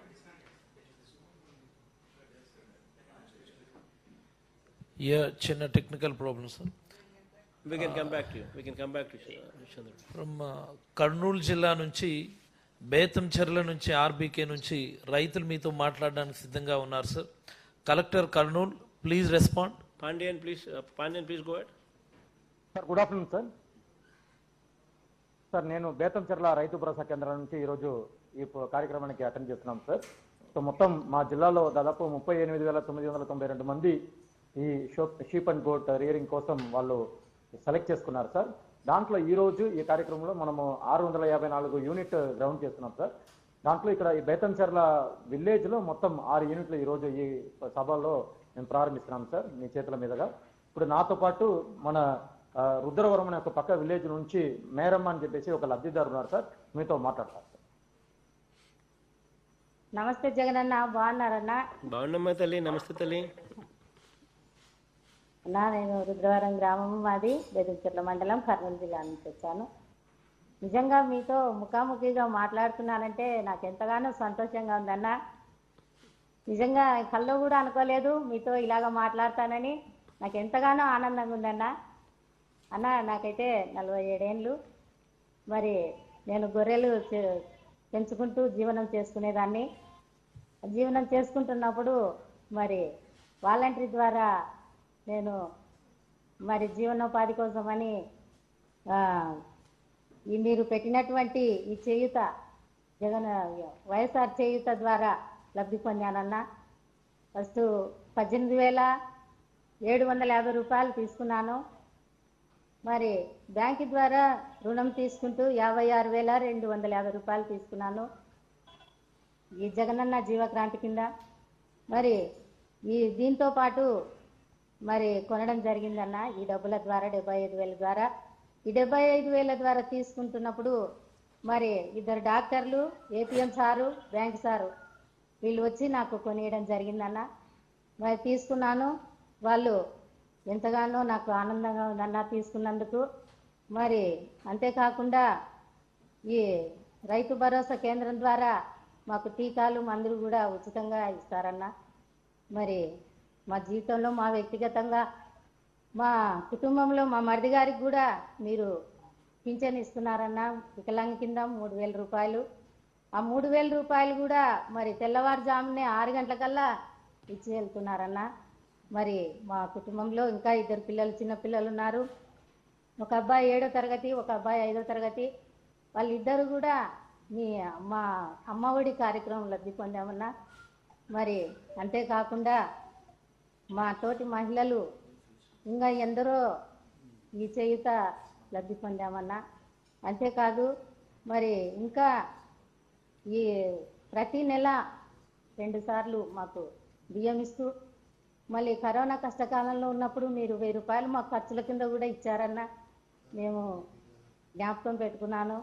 చిన్న technical problem sir. We can come back to you. Chandru. From Kurnool జిల్లా నుంచి, బేతంచెర్ల నుంచి, ఆర్బీకే నుంచి రైతులు మీతో మాట్లాడడానికి సిద్ధంగా ఉన్నారు sir. Collector Kurnool, please respond. Pandian, please go ahead. Sir good afternoon sir. Sir నేను బేతంచెర్ల రైతు భరోసా కేంద్రం నుంచి ఈరోజు ఈ కార్యక్రమానికి అటెండ్ చేస్తున్నాం సార్. సో మొత్తం మా జిల్లాలో దాదాపు 38,992 మంది ఈ షీప్ అండ్ గోట్ రియరింగ్ కోసం వాళ్ళు సెలెక్ట్ చేసుకున్నారు సార్. దాంట్లో ఈరోజు ఈ కార్యక్రమంలో మనము 654 యూనిట్ గ్రౌండ్ చేస్తున్నాం సార్. దాంట్లో ఇక్కడ ఈ బేతంచెర్ల విలేజ్లో మొత్తం 6 యూనిట్లు ఈరోజు ఈ సభలో మేము ప్రారంభిస్తున్నాం సార్ మీ చేతుల మీదుగా. ఇప్పుడు నాతో పాటు మన రుద్రవరం అనే ఒక పక్క విలేజ్ నుంచి మేరమ్మ అని చెప్పేసి ఒక లబ్ధిదారు ఉన్నారు సార్, మీతో మాట్లాడతారు సార్. నమస్తే జగనన్న, బాగున్నారన్నా? బాగున్నామ్మా తల్లి, నమస్తే తల్లి. అన్నా, నేను రుద్రవరం గ్రామం, మాది బేతంచెర్ల మండలం, కర్నూలు జిల్లా నుంచి వచ్చాను. నిజంగా మీతో ముఖాముఖిగా మాట్లాడుతున్నానంటే నాకు ఎంతగానో సంతోషంగా ఉందన్నా. నిజంగా కల్లో కూడా అనుకోలేదు మీతో ఇలాగ మాట్లాడతానని. నాకు ఎంతగానో ఆనందంగా ఉందన్నా. అన్న, నాకైతే 47 ఏళ్ళు. మరి నేను గొర్రెలు పెంచుకుంటూ జీవనం చేసుకునేదాన్ని. జీవనం చేసుకుంటున్నప్పుడు మరి వాలంటరీ ద్వారా నేను మరి జీవనోపాధి కోసమని ఈ మీరు పెట్టినటువంటి ఈ చేయూత వైఎస్ఆర్ చేయూత ద్వారా లబ్ధి పొందానన్నా. ఫస్ట్ 18,750 రూపాయలు తీసుకున్నాను. మరి బ్యాంకు ద్వారా రుణం తీసుకుంటూ 56,250 రూపాయలు తీసుకున్నాను ఈ జగనన్న జీవక్రాంతి కింద. మరి ఈ దీంతో పాటు మరి కొనడం జరిగిందన్న ఈ డబ్బుల ద్వారా 75,000 ద్వారా. ఈ 75,000 ద్వారా తీసుకుంటున్నప్పుడు మరి ఇద్దరు డాక్టర్లు, ఏపీఎం సారు, బ్యాంక్ సారు వీళ్ళు వచ్చి నాకు కొనియడం జరిగిందన్న. మరి తీసుకున్నాను. వాళ్ళు ఎంతగానో నాకు ఆనందంగా ఉందన్న తీసుకున్నందుకు. మరి అంతేకాకుండా ఈ రైతు భరోసా కేంద్రం ద్వారా మాకు టీకాలు, మందులు కూడా ఉచితంగా ఇస్తారన్న. మరి మా జీవితంలో, మా వ్యక్తిగతంగా, మా కుటుంబంలో మా మరిది గారికి కూడా మీరు పింఛన్ ఇస్తున్నారన్న. వికలాంగ కింద 3,000 రూపాయలు. ఆ 3,000 రూపాయలు కూడా మరి తెల్లవారుజామునే 6 గంటలకల్లా ఇచ్చి వెళ్తున్నారన్న. మరి మా కుటుంబంలో ఇంకా 2 పిల్లలు, చిన్న పిల్లలు ఉన్నారు. ఒక అబ్బాయి 7వ తరగతి, ఒక అబ్బాయి 5వ తరగతి. వాళ్ళిద్దరు కూడా మా అమ్మఒడి కార్యక్రమం లబ్ధి పొందామన్నా. మరి అంతేకాకుండా మా తోటి మహిళలు ఇంకా ఎందరో ఈ చేయూత లబ్ధి పొందామన్నా. అంతేకాదు మరి ఇంకా ఈ ప్రతి నెల 2 సార్లు మాకు బియ్యం ఇస్తూ, మళ్ళీ కరోనా కష్టకాలంలో ఉన్నప్పుడు మీరు 1,000 రూపాయలు మాకు ఖర్చుల కింద కూడా ఇచ్చారన్న. మేము జ్ఞాపకం పెట్టుకున్నాను.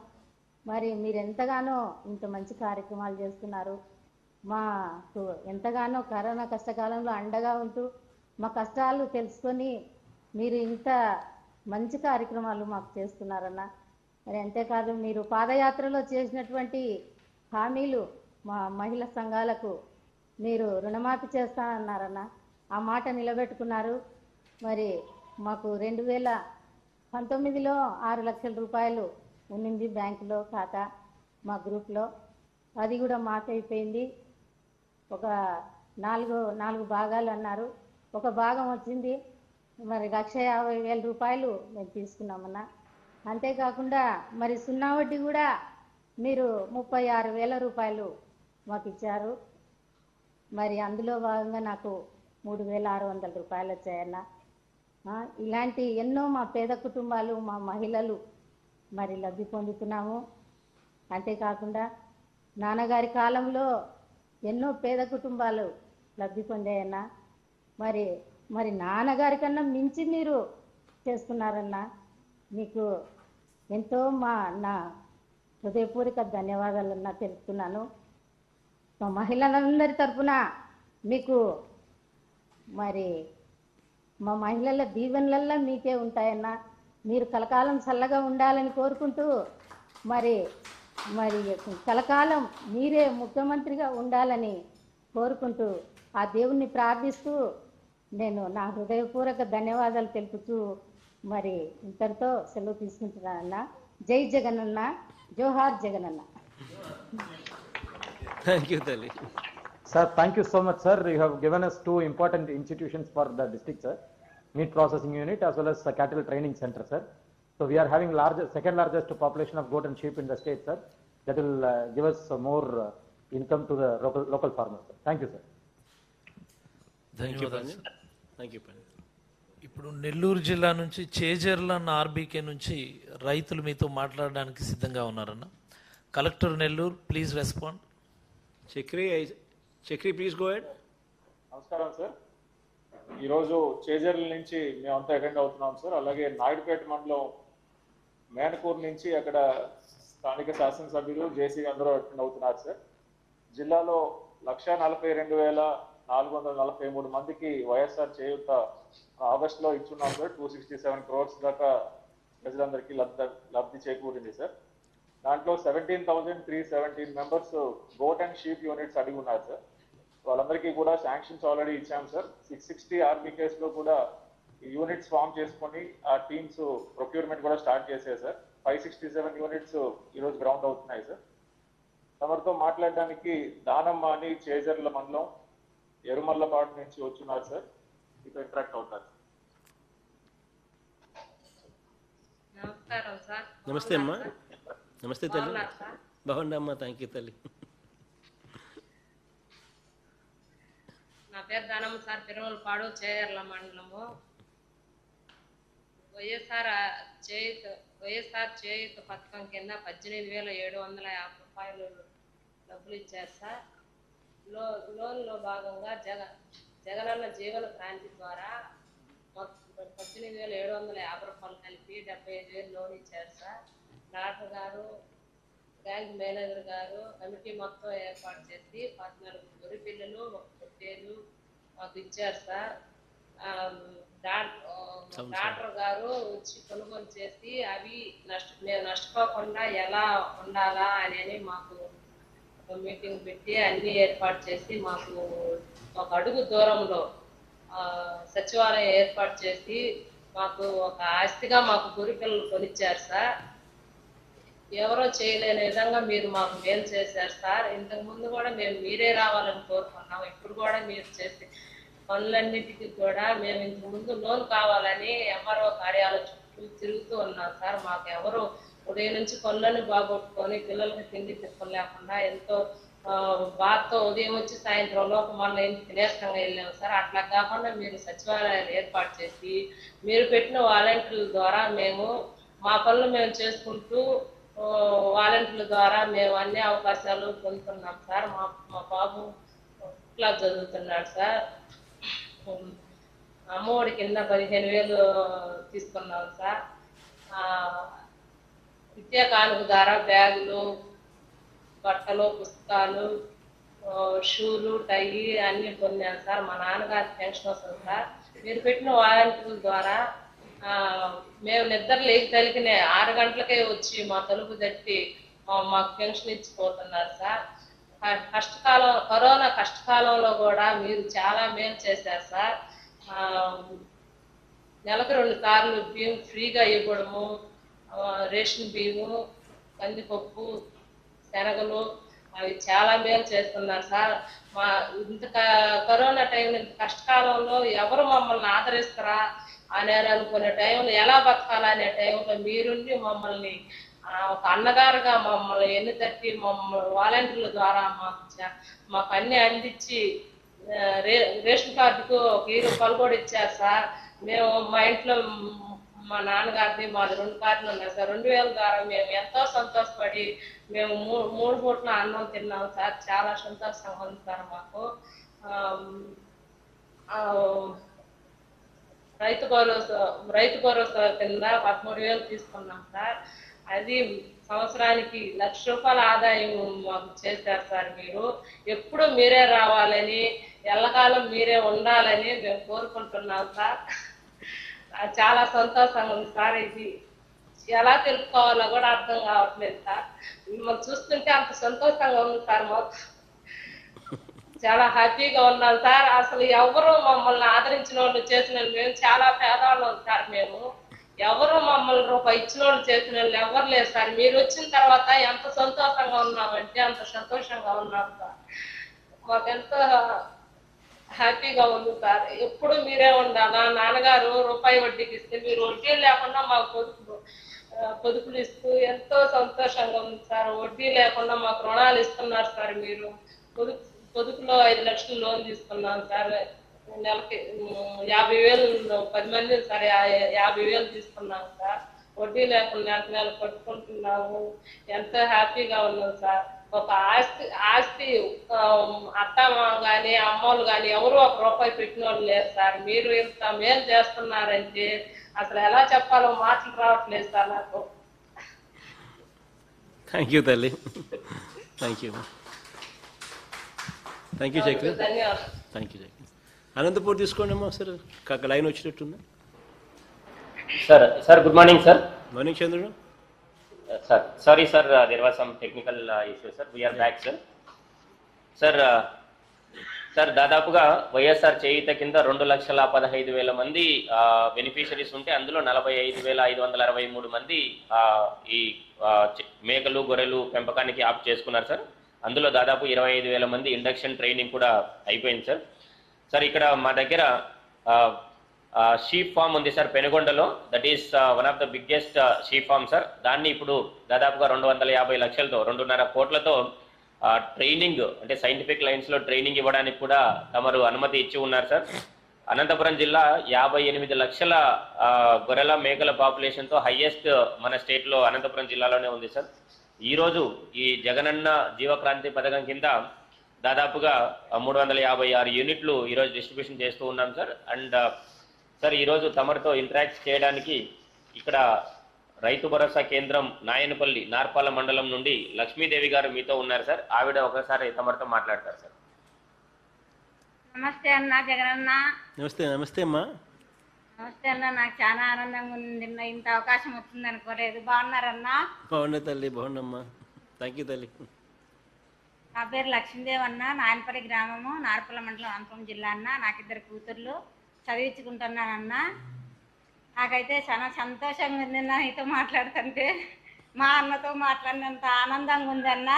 మరి మీరు ఎంతగానో ఇంత మంచి కార్యక్రమాలు చేస్తున్నారు. మాకు ఎంతగానో కరోనా కష్టకాలంలో అండగా ఉంటూ మా కష్టాలు తెలుసుకొని మీరు ఇంత మంచి కార్యక్రమాలు మాకు చేస్తున్నారన్న. మరి అంతేకాదు మీరు పాదయాత్రలో చేసినటువంటి హామీలు మా మహిళా సంఘాలకు మీరు రుణమాఫీ చేస్తానన్నారన్న. ఆ మాట నిలబెట్టుకున్నారు. మరి మాకు 2019లో 6 లక్షల రూపాయలు ఉన్నింది బ్యాంకులో ఖాతా మా గ్రూప్లో. అది కూడా మాఫీ అయిపోయింది. ఒక 4 భాగాలు అన్నారు. ఒక భాగం వచ్చింది. మరి 1,50,000 రూపాయలు మేము తీసుకున్నామన్నా. అంతేకాకుండా మరి సున్నా వడ్డీ కూడా మీరు 36,000 రూపాయలు మాకు ఇచ్చారు. మరి అందులో భాగంగా నాకు 3,600 రూపాయలు వచ్చాయన్న. ఇలాంటి ఎన్నో మా పేద కుటుంబాలు, మా మహిళలు మరి లబ్ధి పొందుతున్నాము. అంతేకాకుండా నాన్నగారి కాలంలో ఎన్నో పేద కుటుంబాలు లబ్ధి పొందాయన్న. మరి నాన్నగారి కన్నా మించి మీరు చేస్తున్నారన్న. మీకు ఎంతో నా హృదయపూర్వక ధన్యవాదాలన్నా తెలుపుతున్నాను. మా మహిళలందరి తరఫున మీకు మరి మా మహిళల దీవెనలల్లా మీకే ఉంటాయన్నా. మీరు కలకాలం చల్లగా ఉండాలని కోరుకుంటూ మరి కలకాలం మీరే ముఖ్యమంత్రిగా ఉండాలని కోరుకుంటూ ఆ దేవుణ్ణి ప్రార్థిస్తూ నేను నా హృదయపూర్వక ధన్యవాదాలు తెలుపుతూ మరి ఇంతటితో సెలవు తీసుకుంటున్నానన్న. జై జగనన్న, జోహార్ జగనన్న. థ్యాంక్ యూ తల్లి. Sir, thank you so much, sir. You have given us 2 important institutions for the district, sir. Meat processing unit as well as the cattle training center, sir. So we are having second largest population of goat and sheep in the state, sir. That will give us more income to the local farmers, sir. Thank you, sir. ధన్యవాదాలు. Thank you. ఇప్పుడు నెల్లూరు జిల్లా నుంచి చేజర్ల అన్న RBK నుంచి రైతులు మీతో మాట్లాడడానికి సిద్ధంగా ఉన్నారన్న. Collector Nellore, please respond. Chakri please go head. నమస్కారం సార్. ఈరోజు చేజర్ల నుంచి మేమంతా అటెండ్ అవుతున్నాం సార్. అలాగే నాయుడుపేట మండలం మేనకూరు నుంచి అక్కడ స్థానిక శాసనసభ్యులు, జేసీ అందరూ అటెండ్ అవుతున్నారు సార్. జిల్లాలో 1,42,443 మందికి వైఎస్ఆర్ చేయూత ఆగస్టులో ఇచ్చున్నాం సార్. 267 crores దాకా ప్రజలందరికీ లబ్ధి చేకూరింది సార్. దాంట్లో 17,317 members goat and sheep units అడిగి ఉన్నారు సార్. వాళ్ళందరికీ కూడా శాంక్షన్స్ ఆల్రెడీ ఇచ్చాం సార్. 660 ఆర్బీకేస్ లో కూడా యూనిట్స్ ఫామ్ చేసుకొని ఆ టీమ్స్ ప్రొక్యూర్మెంట్ కూడా స్టార్ట్ చేశారు సార్. 567 యూనిట్స్ ఈరోజు గ్రౌండ్ అవుతున్నాయి సార్. తమరితో మాట్లాడడానికి దానమ్మ అని చేజర్ల మండలం ఎరుమల్లపాడు నుంచి వచ్చున్నారు సార్. మీతో ఇంటరాక్ట్ అవుతారు. నమస్కారం సార్. నమస్తే అమ్మా. నమస్తే తల్లి. బాగున్నారా సార్? బాగుండమ్మా. థ్యాంక్ యూ తల్లి. నా పేరు ధనమ్మ సార్, తిరుమలపాడు చేయర్ల మండలము. వైఎస్ఆర్ చేయూత పథకం కింద 18,750 రూపాయలు డబ్బులు ఇచ్చారు సార్. లోన్లో భాగంగా జగనన్న జీవన క్రాంతి ద్వారా 18,750 రూపాయలు కలిపి 75,000 లోన్ ఇచ్చారు సార్. డాక్టర్ గారు, బ్యాంక్ మేనేజర్ గారు కమిటీ మొత్తం ఏర్పాటు చేసి 14 గొర్రె పిల్లలు, 1 పొట్టేలు మాకు ఇచ్చారు సార్. డాక్టర్ గారు వచ్చి కొనుగోలు చేసి అవి మేము నష్టపోకుండా ఎలా ఉండాలా అని మాకు ఒక మీటింగ్ పెట్టి అన్ని ఏర్పాటు చేసి మాకు ఒక అడుగు దూరంలో సచివాలయం ఏర్పాటు చేసి మాకు ఒక ఆస్తిగా మాకు గొర్రె పిల్లలు కొనిచ్చారు సార్. ఎవరో చేయలేని విధంగా మీరు మాకు మేలు చేశారు సార్. ఇంతకు ముందు కూడా మేము మీరే రావాలని కోరుకున్నాం. ఇప్పుడు కూడా మీరు చేసే పనులన్నిటికీ కూడా మేము ఇంతకు ముందు లోన్ కావాలని ఎంఆర్ఓ కార్యాలయం చుట్టూ తిరుగుతూ ఉన్నాం సార్. మాకు ఎవరు ఉదయం నుంచి పనులను బాగొట్టుకొని పిల్లలకి తిండి తిప్పలేకుండా ఎంతో బాధతో ఉదయం వచ్చి సాయంత్రం లోపు మళ్ళీ ఇంటికి నీరసంగా వెళ్ళాము సార్. అట్లా కాకుండా మీరు సచివాలయాలు ఏర్పాటు చేసి మీరు పెట్టిన వాలంటీర్ల ద్వారా మేము మా పనులు మేము చేసుకుంటూ వాలంటీర్ల ద్వారా మేము అన్ని అవకాశాలు పొందుతున్నాం సార్. మా బాబు క్లాస్ చదువుతున్నాడు సార్. అమ్మఒడి కింద 15,000 తీసుకున్నాం సార్. విద్యా కానుక ద్వారా బ్యాగులు, బట్టలు, పుస్తకాలు, షూలు, టై అన్ని కొన్నాను సార్. మా నాన్నగారి పెన్షన్ వస్తుంది సార్. మీరు పెట్టిన వాలంటీర్ల ద్వారా మేము నిద్ర లేకగలిగిన 6 గంటలకే వచ్చి మా తలుపు తట్టి మాకు పెన్షన్ ఇచ్చిపోతున్నారు సార్. కరోనా కష్టకాలంలో కూడా మీరు చాలా మేలు చేశారు సార్. నెలకు 2 సార్లు బియ్యం ఫ్రీగా ఇవ్వడము, రేషన్ బియ్యము, కందిపప్పు, శనగలు అవి చాలా మేలు చేస్తున్నారు సార్. ఇంత కరోనా టైంలో ఇంత కష్టకాలంలో ఎవరు మమ్మల్ని ఆదరిస్తారా అని అనుకునే టైంలో ఎలా బతకాలనే టైంలో మీరుండి మమ్మల్ని ఒక అన్నగారుగా మమ్మల్ని ఎన్ని తట్టి మమ్మల్ని వాలంటీర్ల ద్వారా మాకు అన్ని అందించి రేషన్ కార్డుకు 1,000 రూపాయలు కూడా ఇచ్చారు సార్. మేము మా ఇంట్లో మా నాన్నగారిది మాది 2 కార్డులు ఉన్నాయి సార్. 2,000 ద్వారా మేము ఎంతో సంతోషపడి మేము 3 పూట్ల అన్నం తిన్నాం సార్. చాలా సంతోషంగా ఉంది సార్ మాకు. రైతు భరోసా కింద 13,000 తీసుకున్నాం సార్. అది సంవత్సరానికి 1,00,000 రూపాయల ఆదాయం మాకు చేశారు సార్. మీరు ఎప్పుడు మీరే రావాలని, ఎల్లకాలం మీరే ఉండాలని మేము కోరుకుంటున్నాం సార్. చాలా సంతోషంగా ఉంది సార్. ఇది ఎలా తెలుసుకోవాలో కూడా అర్థం కావట్లేదు సార్. మిమ్మల్ని చూస్తుంటే అంత సంతోషంగా ఉంది సార్. మాకు చాలా హ్యాపీగా ఉన్నాం సార్. అసలు ఎవరు మమ్మల్ని ఆదరించిన వాళ్ళు చేసిన మేము చాలా పేదవాళ్ళం సార్. మేము ఎవరు మమ్మల్ని రూపాయి ఇచ్చిన వాళ్ళు చేసిన వాళ్ళు ఎవరు లేరు సార్. మీరు వచ్చిన తర్వాత ఎంత సంతోషంగా ఉన్నామంటే అంత సంతోషంగా ఉన్నాం సార్. మాకెంతో హ్యాపీగా ఉంది సార్. ఎప్పుడు మీరే ఉండాలా. నాన్నగారు రూపాయి వడ్డీకి ఇస్తే మీరు వడ్డీ లేకుండా మాకు పొదుపులు ఇస్తూ ఎంతో సంతోషంగా ఉంది సార్. వడ్డీ లేకుండా మాకు రుణాలు ఇస్తున్నారు సార్. మీరు పొదుపులో 5 లక్షలు లోన్ తీసుకున్నాం సార్. నెలకి 50,000 10 మంది సార్ 50,000 తీసుకున్నాం సార్. వడ్డీ లేకుండా నెల కట్టుకుంటున్నాము. ఎంతో హ్యాపీగా ఉన్నాం సార్. ఒక ఆస్తి అత్త కానీ అమ్మోళ్ళు కానీ ఎవరు 1 రూపాయి పెట్టిన వాళ్ళు లేరు సార్. మీరు ఇంత మేలు చేస్తున్నారంటే అసలు ఎలా చెప్పాలో మాటలు రావట్లేదు సార్ నాకు. థ్యాంక్ యూ తల్లి. థ్యాంక్ యూ చక్ర. ధన్యవాదాలు. థ్యాంక్ యూ చక్ర. అనంతపూర్ తీసుకోండి అమ్మా. సార్ అక్కడ లైన్ వచ్చినట్టుంది. Sir good morning sir. Morning చంద్రుడు. Sir, sorry sir, there was some technical issue sir. We are back sir. Sir, sir దాదాపుగా వైఎస్ఆర్ చేయూత కింద 2,15,000 మంది బెనిఫిషరీస్ ఉంటే అందులో 45,563 మంది ఈ మేకలు గొర్రెలు పెంపకానికి ఆప్ట్ చేసుకున్నారు సార్. అందులో దాదాపు 25,000 మంది ఇండక్షన్ ట్రైనింగ్ కూడా అయిపోయింది సార్. సార్ ఇక్కడ మా దగ్గర షీప్ ఫామ్ ఉంది సార్ పెనుగొండలో. That is one of the biggest sheep farm sir. దాన్ని ఇప్పుడు దాదాపుగా 250 లక్షలతో 2.5 కోట్లతో ట్రైనింగ్ అంటే సైంటిఫిక్ లైన్స్ లో ట్రైనింగ్ ఇవ్వడానికి కూడా తమరు అనుమతి ఇచ్చి ఉన్నారు సార్. అనంతపురం జిల్లా 58 లక్షల గొర్రెల మేకల పాపులేషన్ తో హైయెస్ట్ మన స్టేట్ లో అనంతపురం జిల్లాలోనే ఉంది సార్. ఈ రోజు ఈ జగనన్న జీవక్రాంతి పథకం కింద దాదాపుగా 356 యూనిట్లు ఈరోజు డిస్ట్రిబ్యూషన్ చేస్తూ ఉన్నాం సార్. అండ్ సార్ ఈరోజు తమరితో ఇంటరాక్ట్ చేయడానికి ఇక్కడ రైతు భరోసా కేంద్రం నాయనపల్లి నార్పాల మండలం నుండి లక్ష్మీదేవి గారు మీతో ఉన్నారు సార్. ఆవిడ ఒకసారి తమరితో మాట్లాడతారు సార్. నమస్తే అన్న జగనన్న. నమస్తే. నమస్తే అమ్మా. నమస్తే అన్న. నాకు చాలా ఆనందంగా ఉంది. ఇంత అవకాశం వస్తుంది అనుకోలేదు. బాగున్నారన్నా? బాగున్నా తల్లి. బాగున్నామ్మా. థ్యాంక్ యూ తల్లి. నా పేరు లక్ష్మీదేవి అన్న. నాయనపల్లి గ్రామము, నార్పల మండలం, అనంతపురం జిల్లా అన్న. నాకు 2 కూతుర్లు. చదివించుకుంటున్నానన్న. నాకైతే చాలా సంతోషంగా ఉంది అన్న నీతో మాట్లాడుతుంటే. మా అన్నతో మాట్లాడినంత ఆనందంగా ఉందన్న.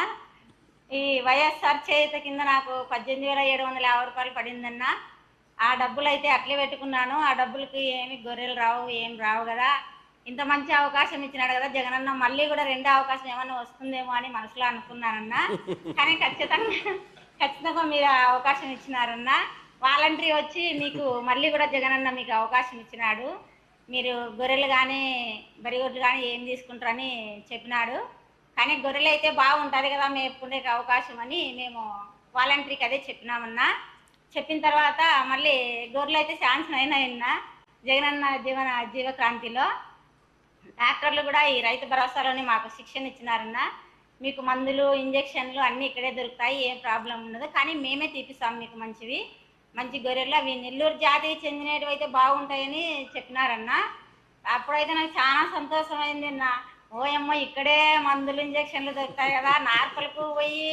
ఈ వైఎస్ఆర్ చేయూత కింద నాకు 18,750 రూపాయలు పడిందన్న. ఆ డబ్బులు అయితే అట్లే పెట్టుకున్నాను. ఆ డబ్బులకి ఏమి గొర్రెలు రావు, ఏం రావు కదా. ఇంత మంచి అవకాశం ఇచ్చినాడు కదా జగనన్న, మళ్ళీ కూడా 2వ అవకాశం ఏమన్నా వస్తుందేమో అని మనసులో అనుకున్నానన్న. కానీ ఖచ్చితంగా మీరు అవకాశం ఇచ్చినారన్న. వాలంటరీ వచ్చి మీకు మళ్ళీ కూడా జగనన్న మీకు అవకాశం ఇచ్చినాడు. మీరు గొర్రెలు కానీ బరిగొడ్లు కానీ ఏం తీసుకుంటారని చెప్పినాడు. కానీ గొర్రెలు అయితే బాగుంటుంది కదా మేపుకునే అవకాశం అని మేము వాలంటరీకి అదే చెప్పినామన్నా. చెప్పిన తర్వాత మళ్ళీ గొర్రెలు అయితే శాంక్షన్ అయినాయన్నా జగనన్న జీవక్రాంతిలో. డాక్టర్లు కూడా ఈ రైతు భరోసాలోనే మాకు శిక్షణ ఇచ్చినారన్న. మీకు మందులు ఇంజక్షన్లు అన్నీ ఇక్కడే దొరుకుతాయి, ఏం ప్రాబ్లం ఉండదు. కానీ మేమే తీపిస్తాం మీకు మంచి గొర్రెలు. అవి నెల్లూరు జాతికి చెందినవి అయితే బాగుంటాయని చెప్పినారన్న. అప్పుడైతే నాకు చాలా సంతోషమైంది అన్న. ఓయమ్మ ఇక్కడే మందులు ఇంజక్షన్లు దొరుకుతాయి కదా, నార్పలకు పోయి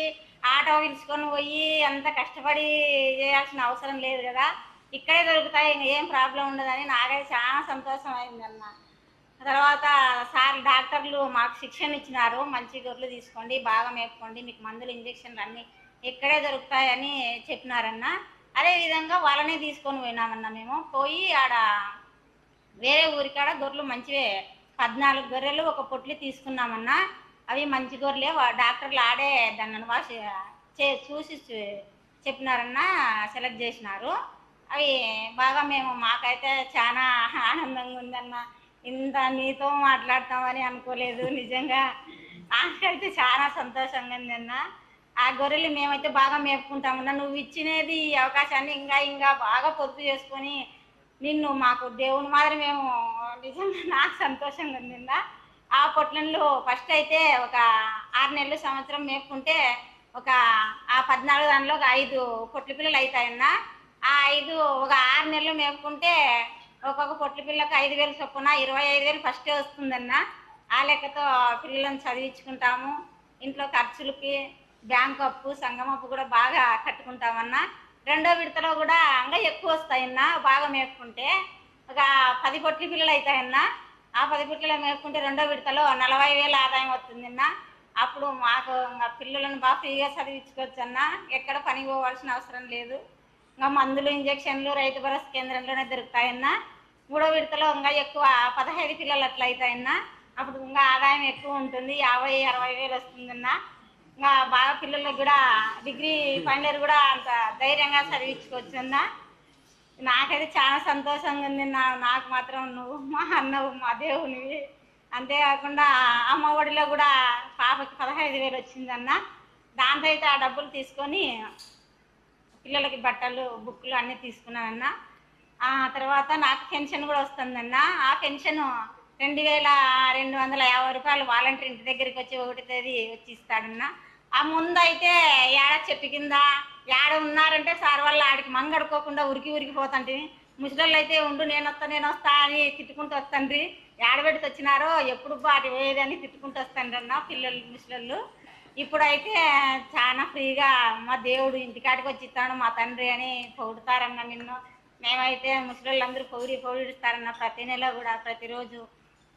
ఆటో పిలుచుకొని పోయి అంత కష్టపడి చేయాల్సిన అవసరం లేదు కదా, ఇక్కడే దొరుకుతాయి, ఏం ప్రాబ్లం ఉండదని నాకైతే చాలా సంతోషం అయింది అన్న. తర్వాత సార్ డాక్టర్లు మాకు శిక్షణ ఇచ్చినారు. మంచి గొర్రెలు తీసుకోండి, బాగా మేపుకోండి, మీకు మందులు ఇంజక్షన్లు అన్నీ ఇక్కడే దొరుకుతాయని చెప్పినారన్న. అదేవిధంగా వాళ్ళనే తీసుకొని పోయినామన్నా. మేము పోయి ఆడ వేరే ఊరికాడ గొర్రెలు మంచివే 14 గొర్రెలు ఒక పొట్లు తీసుకున్నామన్నా. అవి మంచి గొర్రెలే. డాక్టర్లు ఆడే దాన్ని చూసి చెప్పినారన్నా, సెలెక్ట్ చేసినారు. అవి బాగా మాకైతే చాలా ఆనందంగా ఉందన్న. ఇంత నీతో మాట్లాడతామని అనుకోలేదు. నిజంగా నాకైతే చాలా సంతోషంగా ఉందన్న. ఆ గొర్రెలు మేమైతే బాగా మేపుకుంటామన్నా. నువ్వు ఇచ్చినది ఈ అవకాశాన్ని ఇంకా బాగా పొదుపు చేసుకొని నిన్ను మాకు దేవుని మాదిరి మేము నిజంగా నాకు సంతోషంగా ఉందిందా. ఆ పొట్లంలో ఫస్ట్ అయితే ఒక 6 నెలలు సంవత్సరం మేపుకుంటే ఆ 14 దానిలో ఒక 5 పొట్ల పిల్లలు అవుతాయన్నా. ఆ 5 ఒక 6 నెలలు మేపుకుంటే ఒక్కొక్క పొట్ల పిల్లకి 5,000 చొప్పున 25,000 ఫస్టే వస్తుందన్న. ఆ లెక్కతో పిల్లలను చదివించుకుంటాము. ఇంట్లో ఖర్చులకి బ్యాంక్ అప్పు, సంఘం అప్పు కూడా బాగా కట్టుకుంటామన్నా. 2వ విడతలో కూడా ఇంకా ఎక్కువ వస్తాయన్నా. బాగా మేపుకుంటే ఒక 10 పొట్ల పిల్లలు అవుతాయన్నా. ఆ 10 పిల్లలు మేపుకుంటే 2వ విడతలో 40,000 ఆదాయం వస్తుందన్నా. అప్పుడు మాకు ఇంకా పిల్లలను బాగా ఫ్రీగా చదివించుకోవచ్చు అన్న. ఎక్కడ పనికి పోవాల్సిన అవసరం లేదు. ఇంకా మందులు ఇంజక్షన్లు రైతు భరోసా కేంద్రంలోనే దొరుకుతాయన్నా. 3వ విడతలో ఇంకా ఎక్కువ 15 పిల్లలు అట్లా అవుతాయన్నా. అప్పుడు ఇంకా ఆదాయం ఎక్కువ ఉంటుంది, 50,000-60,000 వస్తుందన్నా. ఇంకా బాగా పిల్లలకు కూడా డిగ్రీ ఫైనల్ ఇయర్ కూడా అంత ధైర్యంగా చదివించుకోవచ్చు అన్న. నాకైతే చాలా సంతోషంగా ఉంది. నాకు మాత్రం నువ్వు మా అన్నవు, మా దేవునివి. అంతేకాకుండా అమ్మ ఒడిలో కూడా పాపకి 15,000 వచ్చిందన్న. దాంతో అయితే ఆ డబ్బులు తీసుకొని పిల్లలకి బట్టలు బుక్కులు అన్నీ తీసుకున్నానన్న. ఆ తర్వాత నాకు పెన్షన్ కూడా వస్తుందన్న. ఆ పెన్షన్ 2,250 రూపాయలు వాలంటీర్ ఇంటి దగ్గరికి వచ్చి 1వ తేదీ వచ్చి ఇస్తాడన్న. ఆ ముందు అయితే ఏడ చెట్టు కింద ఏడ ఉన్నారంటే సార్ వాళ్ళు ఆడికి మంగడుకోకుండా ఉరికి పోతండి. ముసలోళ్ళు అయితే ఉండు నేను వస్తా అని తిట్టుకుంటూ వస్తాండ్రి. ఏడబెట్టి వచ్చినారో ఎప్పుడు బాటి పోయేదని తిట్టుకుంటూ వస్తాండ్రన్న పిల్లలు ముసలోళ్ళు. ఇప్పుడైతే చాలా ఫ్రీగా మా దేవుడు ఇంటికాడికి వచ్చి ఇస్తాడు మా తండ్రి అని పొగుడుతారన్న నిన్ను. మేమైతే ముసలిళ్ళందరూ పొగిడిస్తారన్న ప్రతి నెల కూడా ప్రతిరోజు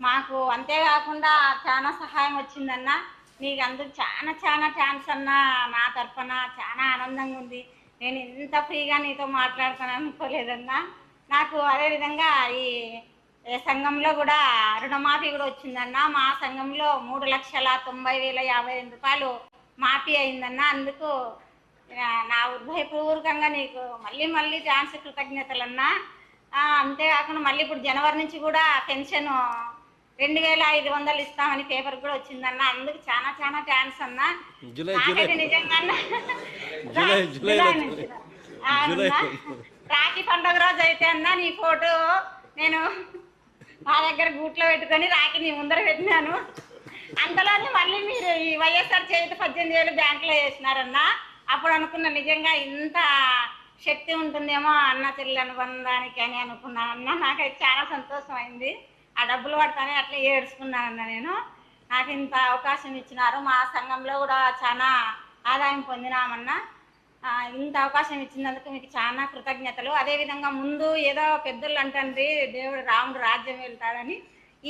మాకు. అంతేకాకుండా చాలా సహాయం వచ్చిందన్న. నీకు అందుకు చాలా ఛాన్స్ అన్న. నా తరఫున చాలా ఆనందంగా ఉంది. నేను ఇంత ఫ్రీగా నీతో మాట్లాడతాను అనుకోలేదన్నా. నాకు అదేవిధంగా ఈ సంఘంలో కూడా రుణమాఫీ కూడా వచ్చిందన్న. మా సంఘంలో 3,90,052 రూపాయలు మాఫీ అయిందన్న. అందుకు నా హృదయపూర్వకంగా నీకు మళ్ళీ ఛాన్స్ కృతజ్ఞతలన్నా. అంతేకాకుండా మళ్ళీ ఇప్పుడు జనవరి నుంచి కూడా పెన్షన్ 2,500 ఇస్తామని పేపర్ కూడా వచ్చిందన్న. అందుకు చాలా థ్యాంక్స్ అన్న. నాకైతే నిజంగా రాఖీ పండుగ రోజు అయితే అన్న నీ ఫోటో నేను మా దగ్గర గూట్లో పెట్టుకొని రాఖీ నీ ముందర పెట్టినాను. అంతలోనే మళ్ళీ మీరు ఈ వైఎస్ఆర్ చేతి 18,000 బ్యాంకులో వేసినారన్న. అప్పుడు అనుకున్నా నిజంగా ఇంత శక్తి ఉంటుందేమో అన్న చెల్లి అనుబంధానికి అని అనుకున్నానన్న. నాకైతే చాలా సంతోషం అయింది. ఆ డబ్బులు పడతానే అట్లా ఏడ్చుకున్నానన్న నేను. నాకు ఇంత అవకాశం ఇచ్చినారు. మా సంఘంలో కూడా చాలా ఆదాయం పొందినామన్నా. ఇంత అవకాశం ఇచ్చినందుకు మీకు చాలా కృతజ్ఞతలు. అదేవిధంగా ముందు ఏదో పెద్దలు అంటుంది దేవుడు రాముడు రాజ్యం వెళ్తాడని.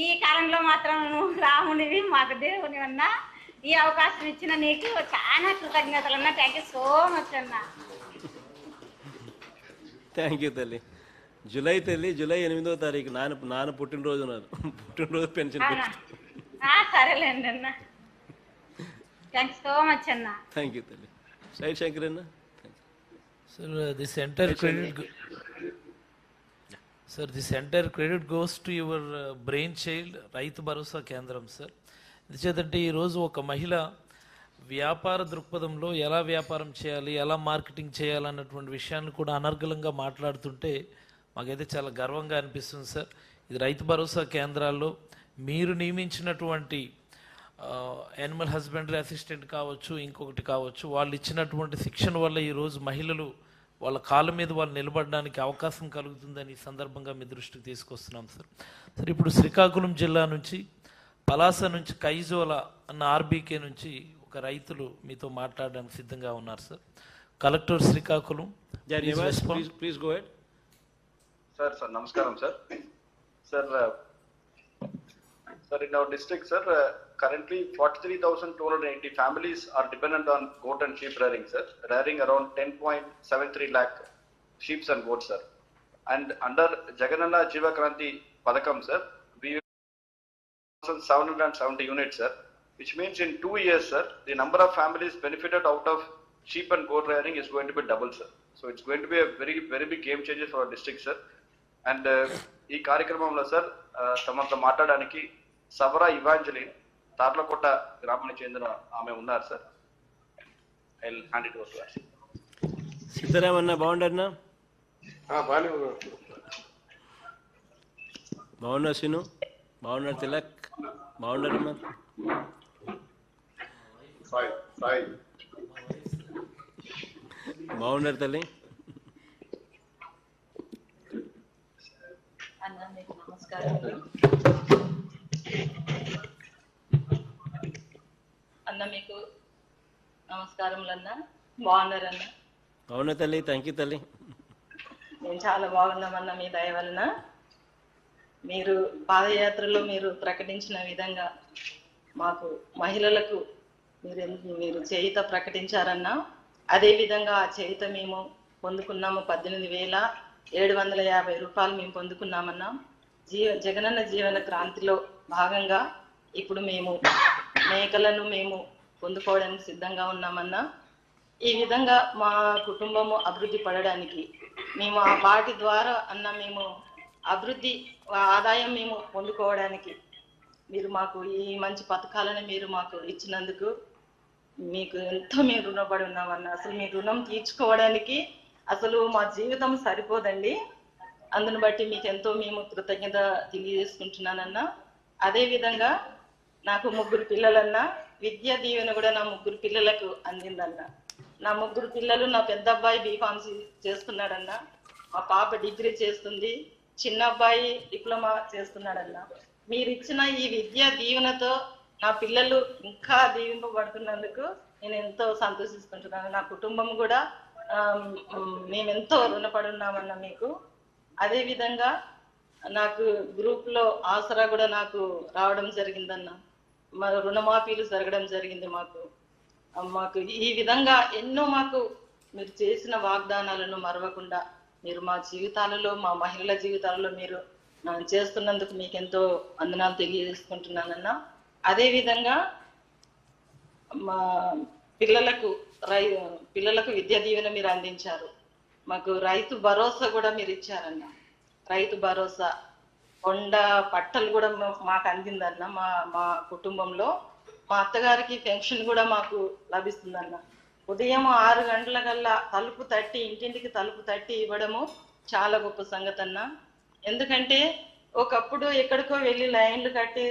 ఈ కాలంలో మాత్రం నువ్వు రాముడివి, మాకు దేవుని అన్నా. ఈ అవకాశం ఇచ్చిన నీకు చాలా కృతజ్ఞతలు అన్నా. థ్యాంక్ యూ సో మచ్ అన్నా. థ్యాంక్ యూ తల్లి. జూలై 8వ తారీఖు నాన్న పుట్టినరోజు పెన్షన్. సరేలేండి అన్న. థ్యాంక్స్ సో మచ్ అన్న. థ్యాంక్ యూ తల్లి. సైడ్ శంకర్ అన్న. Sir, this entire credit goes to your brainchild, Rythu Bharosa కేంద్రం సార్. ఎందుచేతంటే ఈరోజు ఒక మహిళ వ్యాపార దృక్పథంలో ఎలా వ్యాపారం చేయాలి, ఎలా మార్కెటింగ్ చేయాలన్నటువంటి విషయాన్ని కూడా అనర్గళంగా మాట్లాడుతుంటే మాకైతే చాలా గర్వంగా అనిపిస్తుంది సార్. ఇది రైతు భరోసా కేంద్రాల్లో మీరు నియమించినటువంటి యానిమల్ హస్బెండరీ అసిస్టెంట్ కావచ్చు, ఇంకొకటి కావచ్చు, వాళ్ళు ఇచ్చినటువంటి శిక్షణ వల్ల ఈరోజు మహిళలు వాళ్ళ కాళ్ళ మీద వాళ్ళు నిలబడడానికి అవకాశం కలుగుతుందని ఈ సందర్భంగా మీ దృష్టికి తీసుకొస్తున్నాం సార్. సార్, ఇప్పుడు శ్రీకాకుళం జిల్లా నుంచి పలాస నుంచి కైజోల అన్న ఆర్బీకే నుంచి ఒక రైతులు మీతో మాట్లాడడానికి సిద్ధంగా ఉన్నారు sir. Collector Srikakulam, please go head. Sir నమస్కారం sir. Sir, in our district, sir, currently 43,280 families are dependent on goat and sheep rearing, sir, rearing around 10.73 lakh sheep and goats, sir. And under Jagananna Jiva Kranti Padakam, sir, we 770 units, sir, which means in 2 years, sir, the number of families benefited out of sheep and goat rearing is going to be double, sir. So it's going to be a very big game changer for our district, sir. And ఈ కార్యక్రమంలో sir తమతో మాట్లాడడానికి సవరా Evangeline తార్లకోట గ్రామానికి చెందిన ఆమె ఉన్నారు sir. I will hand it over to her. సీతారామన్న బాగుండన్నా? బాగున్నారు సీను, బాగున్నారు తిలక్, బాగున్నారమ్మా? బాగున్నారు తల్లి. అన్న మీకు నమస్కారం. అన్న మీకు నమస్కారములన్న. బాగున్నారన్న? అవునా తల్లి, థ్యాంక్ యూ తల్లి. మేము చాలా బాగున్నామన్న మీ దయ వలన. మీరు పాదయాత్రలో మీరు ప్రకటించిన విధంగా మాకు మహిళలకు మీరు చేయుత ప్రకటించారన్న. అదేవిధంగా ఆ చేయుత మేము పొందుకున్నాము. 18,750 రూపాయలు మేము పొందుకున్నామన్నా. జగనన్న జీవన క్రాంతిలో భాగంగా ఇప్పుడు మేము మేకలను మేము పొందుకోవడానికి సిద్ధంగా ఉన్నామన్నా. ఈ విధంగా మా కుటుంబము అభివృద్ధి పడడానికి మేము ఆ వాటి ద్వారా అన్న మేము అభివృద్ధి ఆదాయం మేము పొందుకోవడానికి మీరు మాకు ఈ మంచి పథకాలను మీరు మాకు ఇచ్చినందుకు మీకు ఎంతో మేము రుణపడి ఉన్నామన్నా. అసలు మీ రుణం తీర్చుకోవడానికి అసలు మా జీవితం సరిపోదండి. అందును బట్టి మీకు ఎంతో మేము కృతజ్ఞత తెలియజేసుకుంటున్నానన్నా. అదేవిధంగా నాకు 3 పిల్లలన్నా. విద్యా దీవెన కూడా నా 3 పిల్లలకు అందిందన్నా. నా 3 పిల్లలు, నా పెద్ద అబ్బాయి బీఫార్మసీ చేస్తున్నాడన్నా, మా పాప డిగ్రీ చేస్తుంది, చిన్న అబ్బాయి డిప్లొమా చేస్తున్నాడన్నా. మీరు ఇచ్చిన ఈ విద్యా దీవెనతో నా పిల్లలు ఇంకా దీవింపబడుతున్నందుకు నేను ఎంతో సంతోషిస్తుంటున్నాను. నా కుటుంబం కూడా మేమెంతో రుణపడి ఉన్నామన్నా మీకు. అదే విధంగా నాకు గ్రూప్ లో ఆసరా కూడా నాకు రావడం జరిగిందన్న. మా రుణమాఫీలు జరగడం జరిగింది మాకు ఈ విధంగా ఎన్నో మాకు మీరు చేసిన వాగ్దానాలను మరవకుండా మీరు మా జీవితాలలో, మా మహిళల జీవితాలలో మీరు చేస్తున్నందుకు మీకు ఎంతో వందనాలు తెలియజేసుకుంటున్నానన్న. అదే విధంగా మా పిల్లలకు విద్యా దీవెన మీరు అందించారు. మాకు రైతు భరోసా కూడా మీరు ఇచ్చారన్న. రైతు భరోసా కొండ పట్టలు కూడా మాకు అందిందన్న. మా కుటుంబంలో మా అత్తగారికి పెన్షన్ కూడా మాకు లభిస్తుందన్న. ఉదయం 6 గంటలకల్లా ఇంటింటికి తలుపు తట్టి ఇవ్వడము చాలా గొప్ప సంగతి అన్న. ఎందుకంటే ఒకప్పుడు ఎక్కడికో వెళ్ళి లైన్లు కట్టి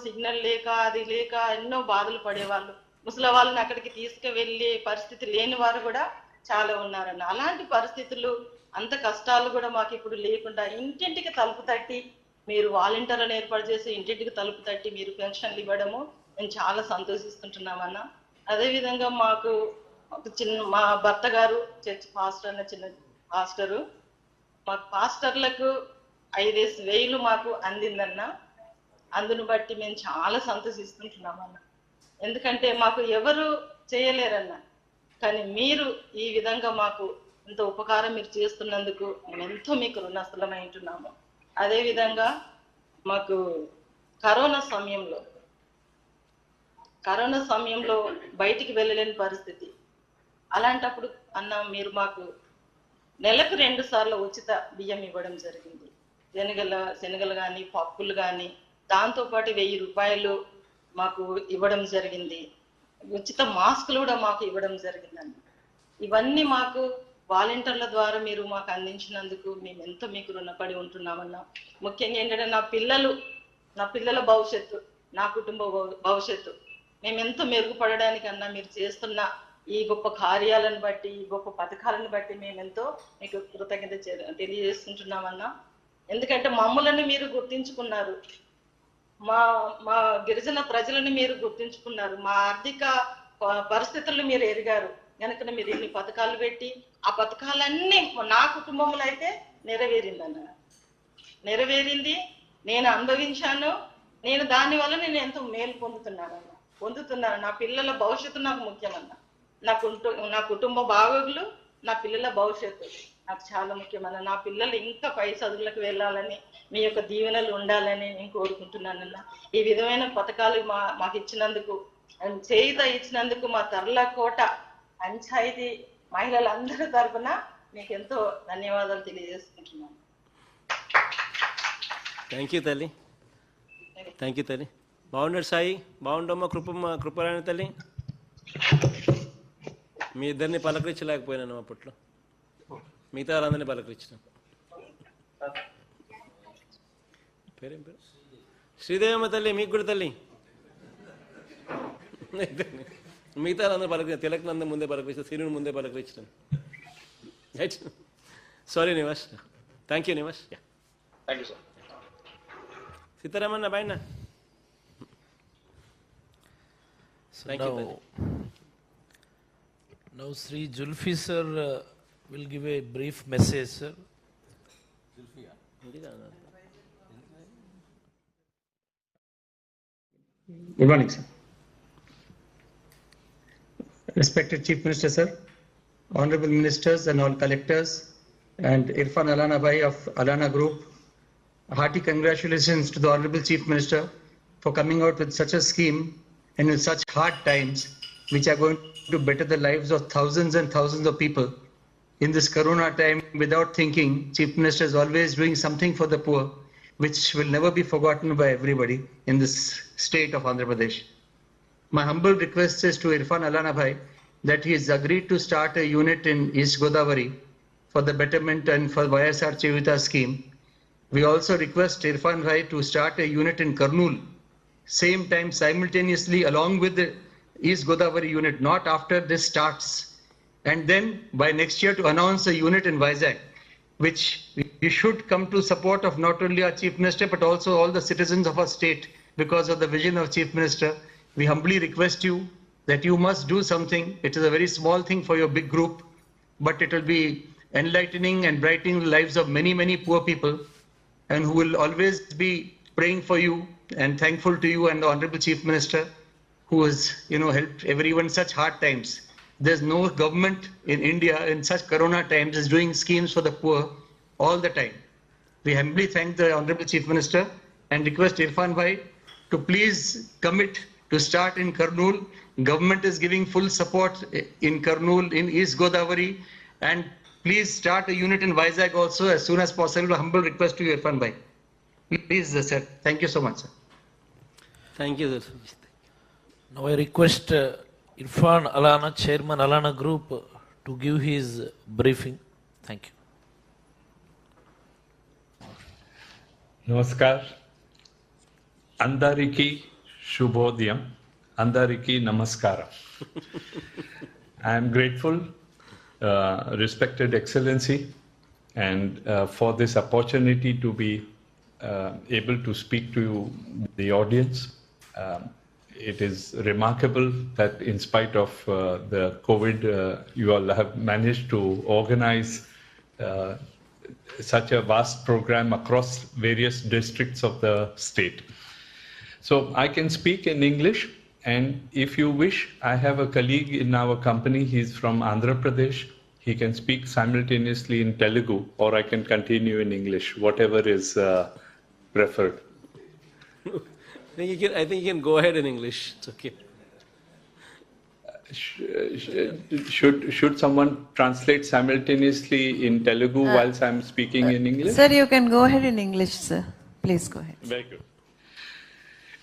సిగ్నల్ లేక అది లేక ఎన్నో బాధలు పడేవాళ్ళు. ముసలి వాళ్ళని అక్కడికి తీసుకువెళ్ళే పరిస్థితి లేని వారు కూడా చాలా ఉన్నారన్న. అలాంటి పరిస్థితులు, అంత కష్టాలు కూడా మాకు ఇప్పుడు లేకుండా ఇంటింటికి తలుపు తట్టి మీరు వాలంటీర్లను ఏర్పాటు చేసి ఇంటింటికి తలుపు తట్టి మీరు పెన్షన్లు ఇవ్వడము మేము చాలా సంతోషిస్తుంటున్నామన్నా. అదేవిధంగా మాకు మా భర్త గారు చర్చ్ పాస్టర్ అన్న చిన్న పాస్టరు, మాకు పాస్టర్లకు 5,000 మాకు అందిందన్న. అందును బట్టి మేము చాలా సంతోషిస్తుంటున్నామన్న. ఎందుకంటే మాకు ఎవరు చేయలేరన్న, కానీ మీరు ఈ విధంగా మాకు ఇంత ఉపకారం మీరు చేస్తున్నందుకు మేము ఎంతో మీకు రుణస్థలమై ఉంటున్నాము. అదేవిధంగా మాకు కరోనా సమయంలో బయటికి వెళ్ళలేని పరిస్థితి. అలాంటప్పుడు అన్న మీరు మాకు నెలకు 2 సార్లు ఉచిత బియ్యం ఇవ్వడం జరిగింది. శనగలు కానీ పప్పులు కానీ, దాంతోపాటు 1000 రూపాయలు మాకు ఇవ్వడం జరిగింది. ఉచిత మాస్కులు కూడా మాకు ఇవ్వడం జరిగిందండి. ఇవన్నీ మాకు వాలంటీర్ల ద్వారా మీరు మాకు అందించినందుకు మేము ఎంతో మీకు రుణపడి ఉంటున్నామన్నా. ముఖ్యంగా ఏంటంటే నా పిల్లల భవిష్యత్తు, నా కుటుంబ భవిష్యత్తు మేము ఎంతో మెరుగుపడడానికన్నా మీరు చేస్తున్న ఈ గొప్ప కార్యాలను బట్టి, ఈ గొప్ప పథకాలను బట్టి మేమెంతో మీకు కృతజ్ఞత తెలియజేసుకుంటున్నామన్నా. ఎందుకంటే మమ్మల్ని మీరు గుర్తించుకున్నారు, మా గిరిజన ప్రజలను మీరు గుర్తించుకున్నారు, మా ఆర్థిక పరిస్థితులను మీరు ఎరిగారు కనుక మీరు ఇన్ని పథకాలు పెట్టి ఆ పథకాలన్నీ నా కుటుంబంలో అయితే నెరవేరింది. నేను అనుభవించాను. నేను దానివల్ల నేను ఎంతో మేలు పొందుతున్నాను. నా పిల్లల భవిష్యత్తు నాకు ముఖ్యమన్నా. నా కుటుంబ బాగోగులు, నా పిల్లల భవిష్యత్తు నాకు చాలా ముఖ్యమన్నా. నా పిల్లలు ఇంకా పై చదువులకు వెళ్ళాలని, మీ యొక్క దీవెనలు ఉండాలని నేను కోరుకుంటున్నానన్నా. ఈ విధమైన పథకాలు మాకు ఇచ్చినందుకు, చేయుత ఇచ్చినందుకు మా తర్లకోట పంచాయతీ మహిళలందరి తరఫున మీకు ఎంతో ధన్యవాదాలు తెలియజేసుకుంటున్నాను. థ్యాంక్ యూ తల్లి. బాగున్నాడు సాయి, బాగుండమ్మా కృపరాణి తల్లి. మీ ఇద్దరిని పలకరించలేకపోయినాను అప్పట్లో, మిగతా వాళ్ళందరినీ పలకరించిన. పేరేం పేరు? శ్రీదేవమ్మ తల్లి, మీకు కూడా తల్లి. మిగతా వాళ్ళందరూ పలకరించారు. తిలకనందం ముందే పలకరించారు, శ్రీను ముందే పలకరించాను. Sorry Nivas. Thank you Nivas. Thank you sir. సీతారామన్న bye. Now Sri Julfi sir will give a brief message, sir. Good morning, sir. Respected Chief Minister, sir, Honorable Ministers and all collectors, and Irfan Alana Bhai of Alana Group, hearty congratulations to the Honorable Chief Minister for coming out with such a scheme and in such hard times, which are going to better the lives of thousands and thousands of people. In this Corona time, without thinking, Chief Minister is always doing something for the poor, which will never be forgotten by everybody in this state of Andhra Pradesh. My humble request is to Irfan Alana Bhai that he has agreed to start a unit in East Godavari for the betterment and for YSR Chevita scheme. We also request Irfan Bhai to start a unit in Kurnool, same time simultaneously along with the East Godavari unit, not after this starts, and then by next year to announce a unit in Vizag, which we should come to support of not only our Chief Minister but also all the citizens of our state because of the vision of Chief Minister. We humbly request you that you must do something. It is a very small thing for your big group, but it will be enlightening and brightening the lives of many, many poor people, and who will always be praying for you and thankful to you and the Honorable Chief Minister, who has, helped everyone in such hard times. There's no government in India in such corona times is doing schemes for the poor all the time. We humbly thank the Honorable Chief Minister and request Irfan Bhai to please commit to start in Kurnool. Government is giving full support in Kurnool, in East Godavari, and please start a unit in Vizag also as soon as possible. A humble request to you, Irfan Bhai. Please, sir. Thank you so much, sir. Thank you, sir. Now I request Irfan Alana, Chairman Alana Group, to give his briefing. Thank you. Namaskar. Andariki Shubhodhyam. Andariki Namaskara. I am grateful, respected Excellency, and for this opportunity to be able to speak to the audience. It is remarkable that in spite of the COVID, you all have managed to organize such a vast program across various districts of the state. So I can speak in English, and if you wish, I have a colleague in our company. He's from Andhra Pradesh. He can speak simultaneously in Telugu, or I can continue in English, whatever is preferred. I think you can go ahead in English. It's okay. Should someone translate simultaneously in Telugu whilst I'm speaking in English? Sir, you can go ahead in English, sir. Please go ahead. Very good.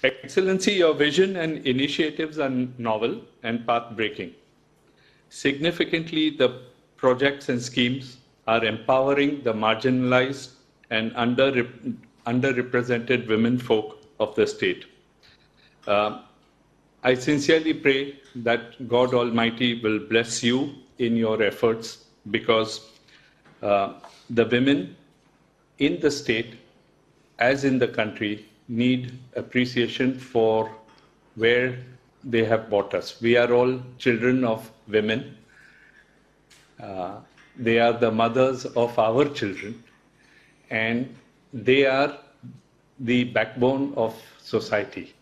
Excellency, your vision and initiatives are novel and path-breaking. Significantly, the projects and schemes are empowering the marginalized and underrepresented women folk of the state. I sincerely pray that God Almighty will bless you in your efforts, because the women in the state, as in the country, need appreciation for where they have brought us. We are all children of women. They are the mothers of our children, and they are the backbone of society.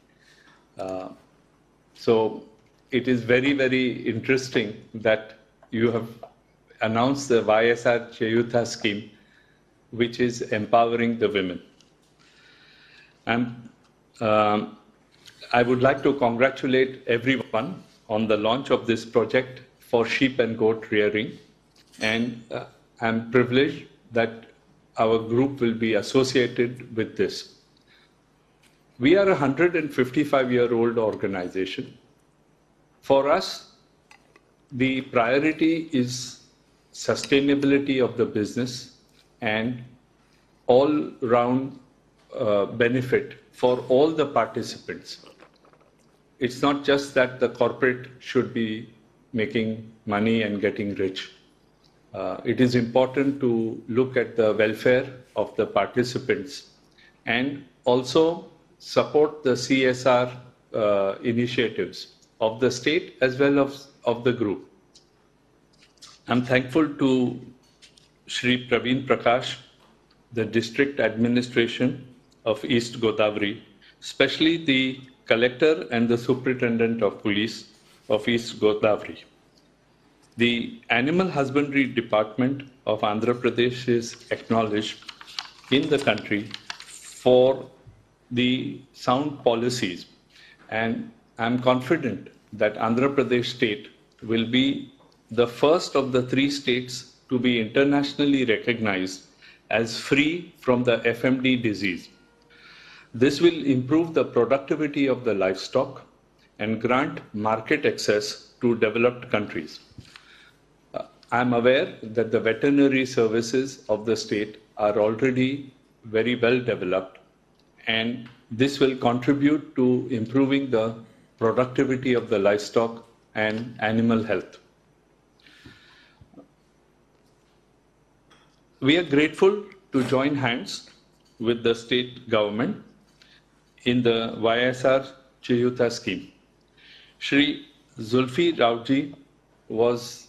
So it is very, very interesting that you have announced the YSR Cheyuta scheme, which is empowering the women. And I would like to congratulate everyone on the launch of this project for sheep and goat rearing. And I'm privileged that our group will be associated with this. We are a 155-year-old organization. For us, the priority is sustainability of the business and all-round benefit for all the participants. It's not just that the corporate should be making money and getting rich. It is important to look at the welfare of the participants and also support the CSR initiatives of the state as well as of the group. I'm thankful to Shri Praveen Prakash, the district administration of East Godavari, especially the collector and the superintendent of police of East Godavari. The Animal Husbandry Department of Andhra Pradesh is acknowledged in the country for the sound policies, and I'm confident that Andhra Pradesh state will be the first of the 3 states to be internationally recognized as free from the FMD disease. This will improve the productivity of the livestock and grant market access to developed countries. I'm aware that the veterinary services of the state are already very well developed, and this will contribute to improving the productivity of the livestock and animal health. We are grateful to join hands with the state government in the YSR Chayuta scheme. Shri Zulfi Raoji was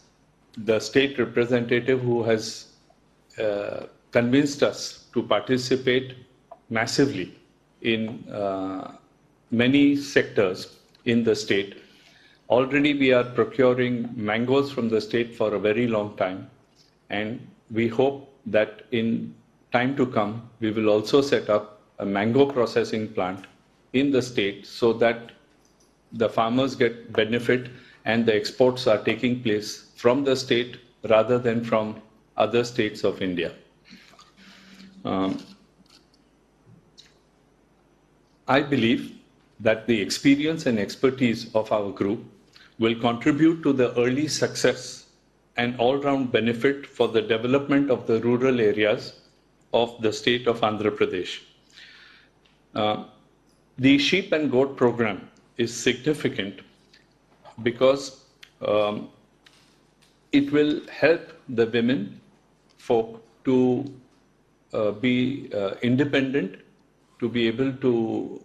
the state representative who has convinced us to participate massively in many sectors in the state. Already we are procuring mangoes from the state for a very long time, and we hope that in time to come we will also set up a mango processing plant in the state so that the farmers get benefit and the exports are taking place from the state rather than from other states of India. I believe that the experience and expertise of our group will contribute to the early success and all-round benefit for the development of the rural areas of the state of Andhra Pradesh. The sheep and goat program is significant because it will help the women folk to be independent, to be able to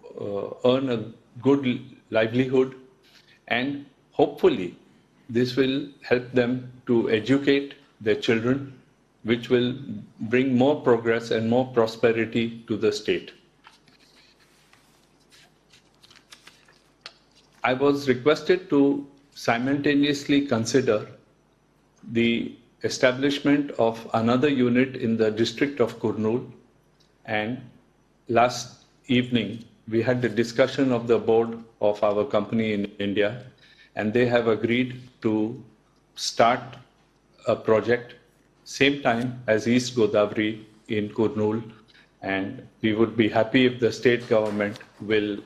earn a good livelihood, and hopefully this will help them to educate their children, which will bring more progress and more prosperity to the state. I was requested to simultaneously consider the establishment of another unit in the district of Kurnool, and last evening we had the discussion of the board of our company in India, and they have agreed to start a project same time as East Godavari in Kurnool, and we would be happy if the state government will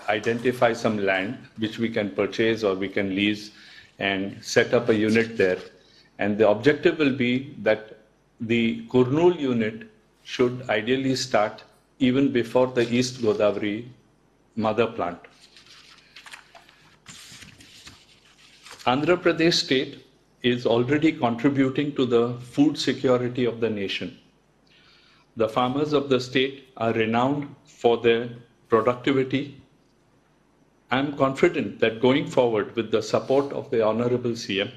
identify some land which we can purchase or we can lease and set up a unit there. And the objective will be that the Kurnool unit should ideally start even before the East Godavari mother plant. Andhra Pradesh state is already contributing to the food security of the nation. The farmers of the state are renowned for their productivity. I am confident that going forward with the support of the Honorable CM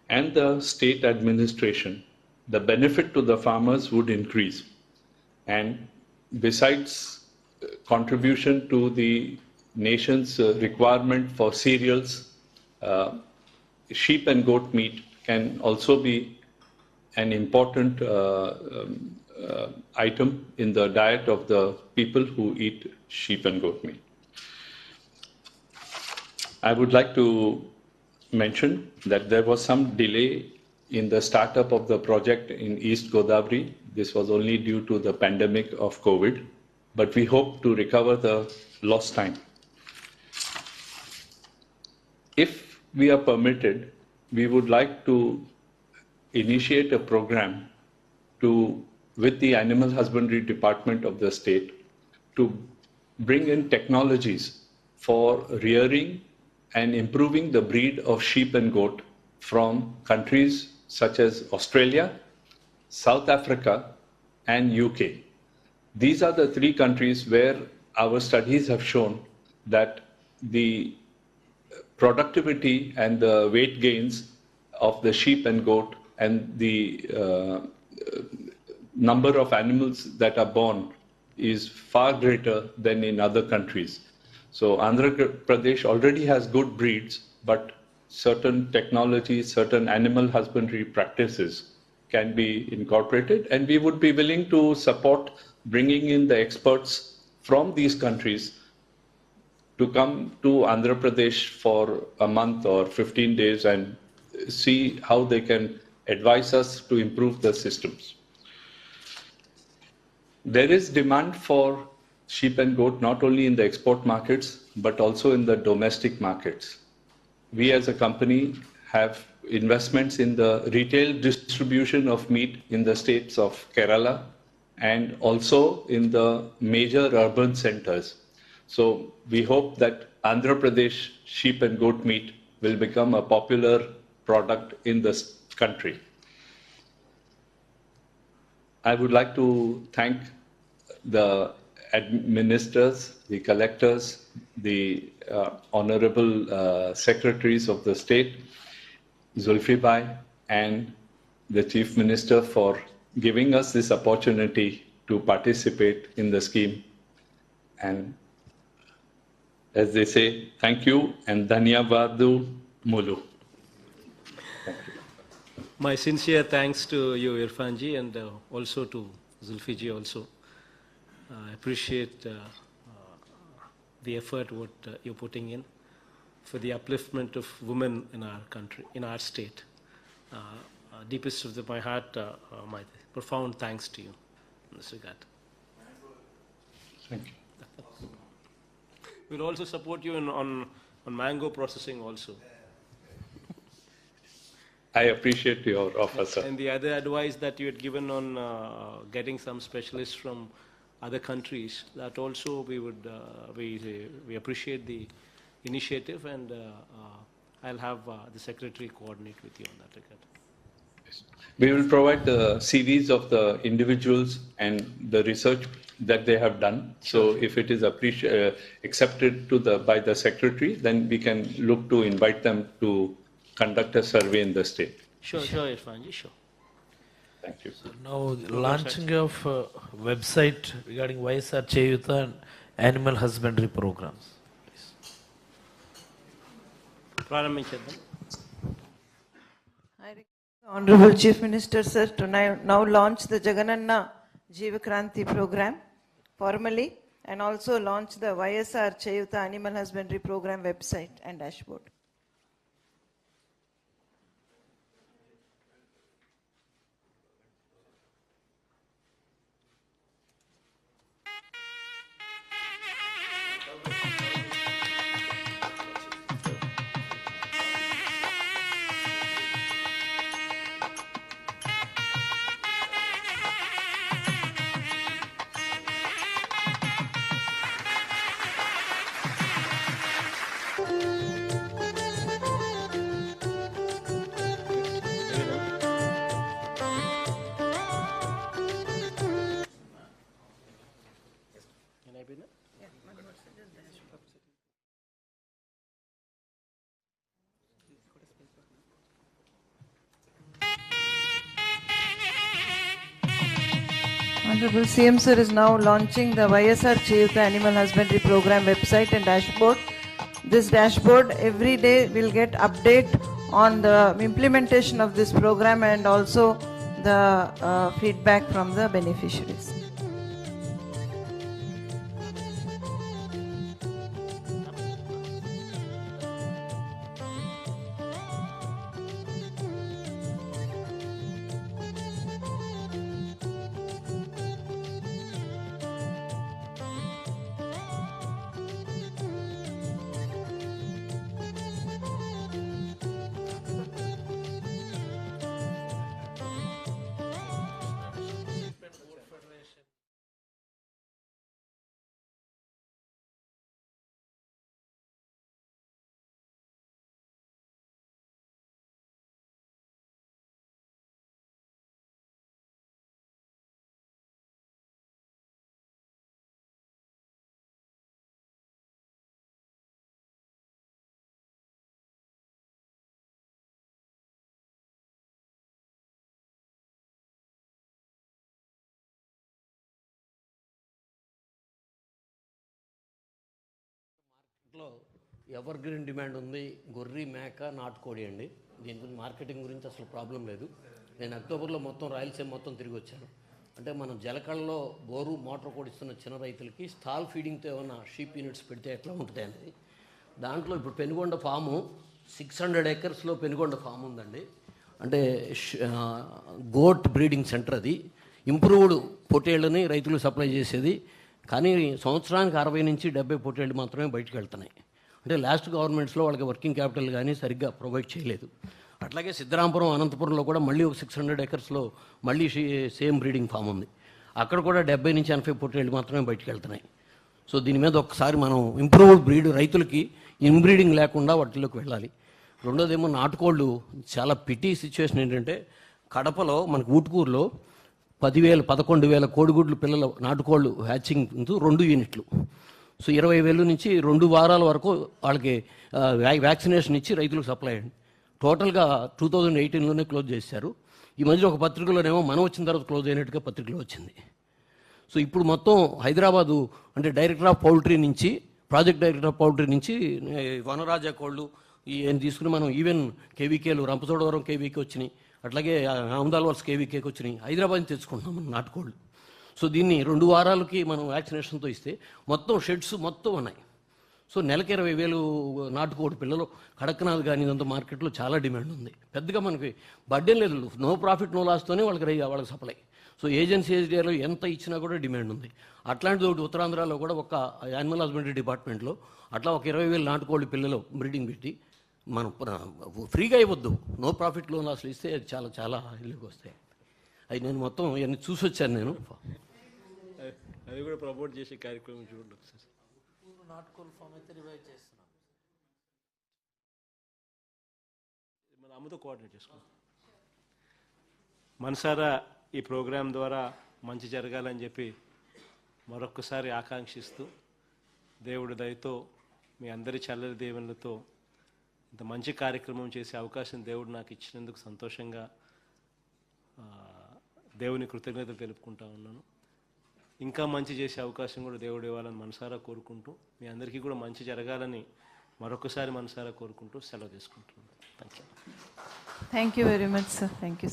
and the state administration, the benefit to the farmers would increase. And besides contribution to the nation's requirement for cereals, sheep and goat meat can also be an important item in the diet of the people who eat sheep and goat meat. I would like to mention that there was some delay in the startup of the project in East Godavari. This was only due to the pandemic of COVID, but we hope to recover the lost time. If we are permitted, we would like to initiate a program with the Animal Husbandry Department of the state to bring in technologies for rearing and improving the breed of sheep and goat from countries such as Australia, South Africa, and UK. These are the three countries where our studies have shown that the productivity and the weight gains of the sheep and goat and the number of animals that are born is far greater than in other countries. So Andhra Pradesh already has good breeds, but certain technologies, certain animal husbandry practices can be incorporated, and we would be willing to support bringing in the experts from these countries to come to Andhra Pradesh for a month or 15 days and see how they can advise us to improve the systems. There is demand for sheep and goat not only in the export markets, but also in the domestic markets. We as a company have investments in the retail distribution of meat in the states of Kerala and also in the major urban centers. So we hope that Andhra Pradesh sheep and goat meat will become a popular product in this country. I would like to thank the ministers, the collectors, the honorable secretaries of the state, Zulfi Bhai, and the Chief Minister for giving us this opportunity to participate in the scheme. And as they say, thank you and Dhanyavadu Mulu. Thank you. My sincere thanks to you, Irfan ji, and also to Zulfi ji also. I appreciate the effort what you're putting in for the upliftment of women in our country, in our state. Deepest of my heart, my profound thanks to you in this regard. Thank you. We'll also support you on mango processing also. I appreciate your offer, sir. And the other advice that you had given on getting some specialists from other countries, that also we would we appreciate the initiative, and I'll have the secretary coordinate with you on that regard. We will provide the CVs of the individuals and the research that they have done. So if it is accepted by the secretary, then we can look to invite them to conduct a survey in the state. Sure, Irfan ji, sure. Thank you. Now, launching of website regarding YSR Cheyuta and animal husbandry programs. Pranamichandam. I request the Honorable Chief Minister, sir, to now launch the Jagananna Jeevakranti program formally, and also launch the YSR Cheyuta Animal Husbandry Program website and dashboard. Honorable CM sir is now launching the YSR Cheyuta Animal Husbandry Program website and dashboard. This dashboard every day will get update on the implementation of this program and also the feedback from the beneficiaries. Ever green demand ఉంది. గొర్రె, మేక, నాటుకోడి అండి. దీని గురించి marketing గురించి అసలు problem లేదు. నేను అక్టోబర్లో మొత్తం రాయలసీమ మొత్తం తిరిగి వచ్చాను. అంటే మనం జలకళలో బోరు మోటార్ కోడిస్తున్న చిన్న రైతులకి స్టాల్ ఫీడింగ్తో ఏమైనా షీప్ యూనిట్స్ పెడితే ఎట్లా ఉంటుంది అనేది. దాంట్లో ఇప్పుడు పెనుగొండ ఫాము 600 acresలో పెనుగొండ ఫామ్ ఉందండి. అంటే గోట్ బ్రీడింగ్ సెంటర్ అది. ఇంప్రూవ్డ్ పొట్టేళ్ళని రైతులు సప్లై చేసేది. కానీ సంవత్సరానికి 60 నుంచి 70 పొట్టేళ్ళు మాత్రమే బయటకు వెళ్తున్నాయి. అంటే లాస్ట్ గవర్నమెంట్స్లో వాళ్ళకి వర్కింగ్ క్యాపిటల్ కానీ సరిగ్గా ప్రొవైడ్ చేయలేదు. అట్లాగే సిద్ధరాంపురం, అనంతపురంలో కూడా మళ్ళీ ఒక 600 acresలో మళ్ళీ సేమ్ బ్రీడింగ్ ఫామ్ ఉంది. అక్కడ కూడా 70 నుంచి 80 పొట్టేళ్ళు మాత్రమే బయటకు వెళ్తున్నాయి. సో దీని మీద ఒకసారి మనం ఇంప్రూవ్డ్ బ్రీడ్ రైతులకి ఇన్బ్రీడింగ్ లేకుండా వాటిలోకి వెళ్ళాలి. రెండోదేమో నాటుకోళ్ళు చాలా పిటీ సిచ్యువేషన్ ఏంటంటే కడపలో మనకు ఊటుకూరులో 11,000 కోడిగుడ్లు పిల్లల నాటుకోళ్ళు హ్యాచింగ్ 2 యూనిట్లు. సో 20,000 నుంచి 2 వారాల వరకు వాళ్ళకి వ్యాక్సినేషన్ ఇచ్చి రైతులకు సప్లై అయ్యండి. టోటల్గా 2018లోనే క్లోజ్ చేశారు. ఈ మధ్య ఒక పత్రికలోనేమో మనం వచ్చిన తర్వాత క్లోజ్ అయినట్టుగా పత్రికలో వచ్చింది. సో ఇప్పుడు మొత్తం హైదరాబాదు అంటే డైరెక్టర్ ఆఫ్ పౌల్ట్రీ నుంచి, ప్రాజెక్ట్ డైరెక్టర్ ఆఫ్ పౌల్ట్రీ నుంచి వనరాజ కోళ్ళు ఏం తీసుకుని మనం ఈవెన్ కేవీకేలు రంపచోడవరం కేవీకే వచ్చినాయి, అట్లాగే అహ్మదాల్ వర్స్ కేవీకేకి వచ్చినాయి, హైదరాబాద్ నుంచి తెచ్చుకుంటున్నాం మనం నాటుకోళ్ళు. సో దీన్ని 2 వారాలకి మనం వ్యాక్సినేషన్తో ఇస్తే మొత్తం షెడ్స్ మొత్తం ఉన్నాయి. సో నెలకి 20,000 నాటుకోడి పిల్లలు కడక్నాథ్ కానీ ఇదంతా మార్కెట్లో చాలా డిమాండ్ ఉంది. పెద్దగా మనకి బడ్డేం లేదు, నో ప్రాఫిట్ నో లాస్తోనే వాళ్ళకి సప్లై. సో ఏజెన్సీ ఏరియాలో ఎంత ఇచ్చినా కూడా డిమాండ్ ఉంది. అట్లాంటిది ఒకటి ఉత్తరాంధ్రలో కూడా ఒక యానిమల్ హస్బెండరీ డిపార్ట్మెంట్లో అట్లా ఒక 20,000 నాటుకోడి పిల్లలు బ్రీడింగ్ పెట్టి మనం ఫ్రీగా ఇవ్వద్దు, నో ప్రాఫిట్ లోన్ అసలు ఇస్తే చాలా చాలా ఇల్లుకి వస్తాయి. అది నేను మొత్తం ఇవన్నీ చూసి వచ్చాను. నేను అది కూడా ప్రమోట్ చేసే కార్యక్రమం చూడండి ఒకసారి. నాటుకోళ్ళ ఫామ్ అయితే రివైవ్ చేస్తున్నాం. మన అమ్మతో కోఆర్డినేట్ చేసుకుంటాం. మనసారా ఈ ప్రోగ్రాం ద్వారా మంచి జరగాలని చెప్పి మరొక్కసారి ఆకాంక్షిస్తూ, దేవుడి దయతో మీ అందరి చల్లని దీవెనలతో ఇంత మంచి కార్యక్రమం చేసే అవకాశం దేవుడు నాకు ఇచ్చినందుకు సంతోషంగా దేవుని కృతజ్ఞతలు తెలుపుకుంటా ఉన్నాను. ఇంకా మంచి చేసే అవకాశం కూడా దేవుడు ఇవ్వాలని మనసారా కోరుకుంటూ, మీ అందరికీ కూడా మంచి జరగాలని మరొకసారి మనసారా కోరుకుంటూ సెలవు తీసుకుంటున్నాను. Thank you. Thank you very much, sir. Thank you.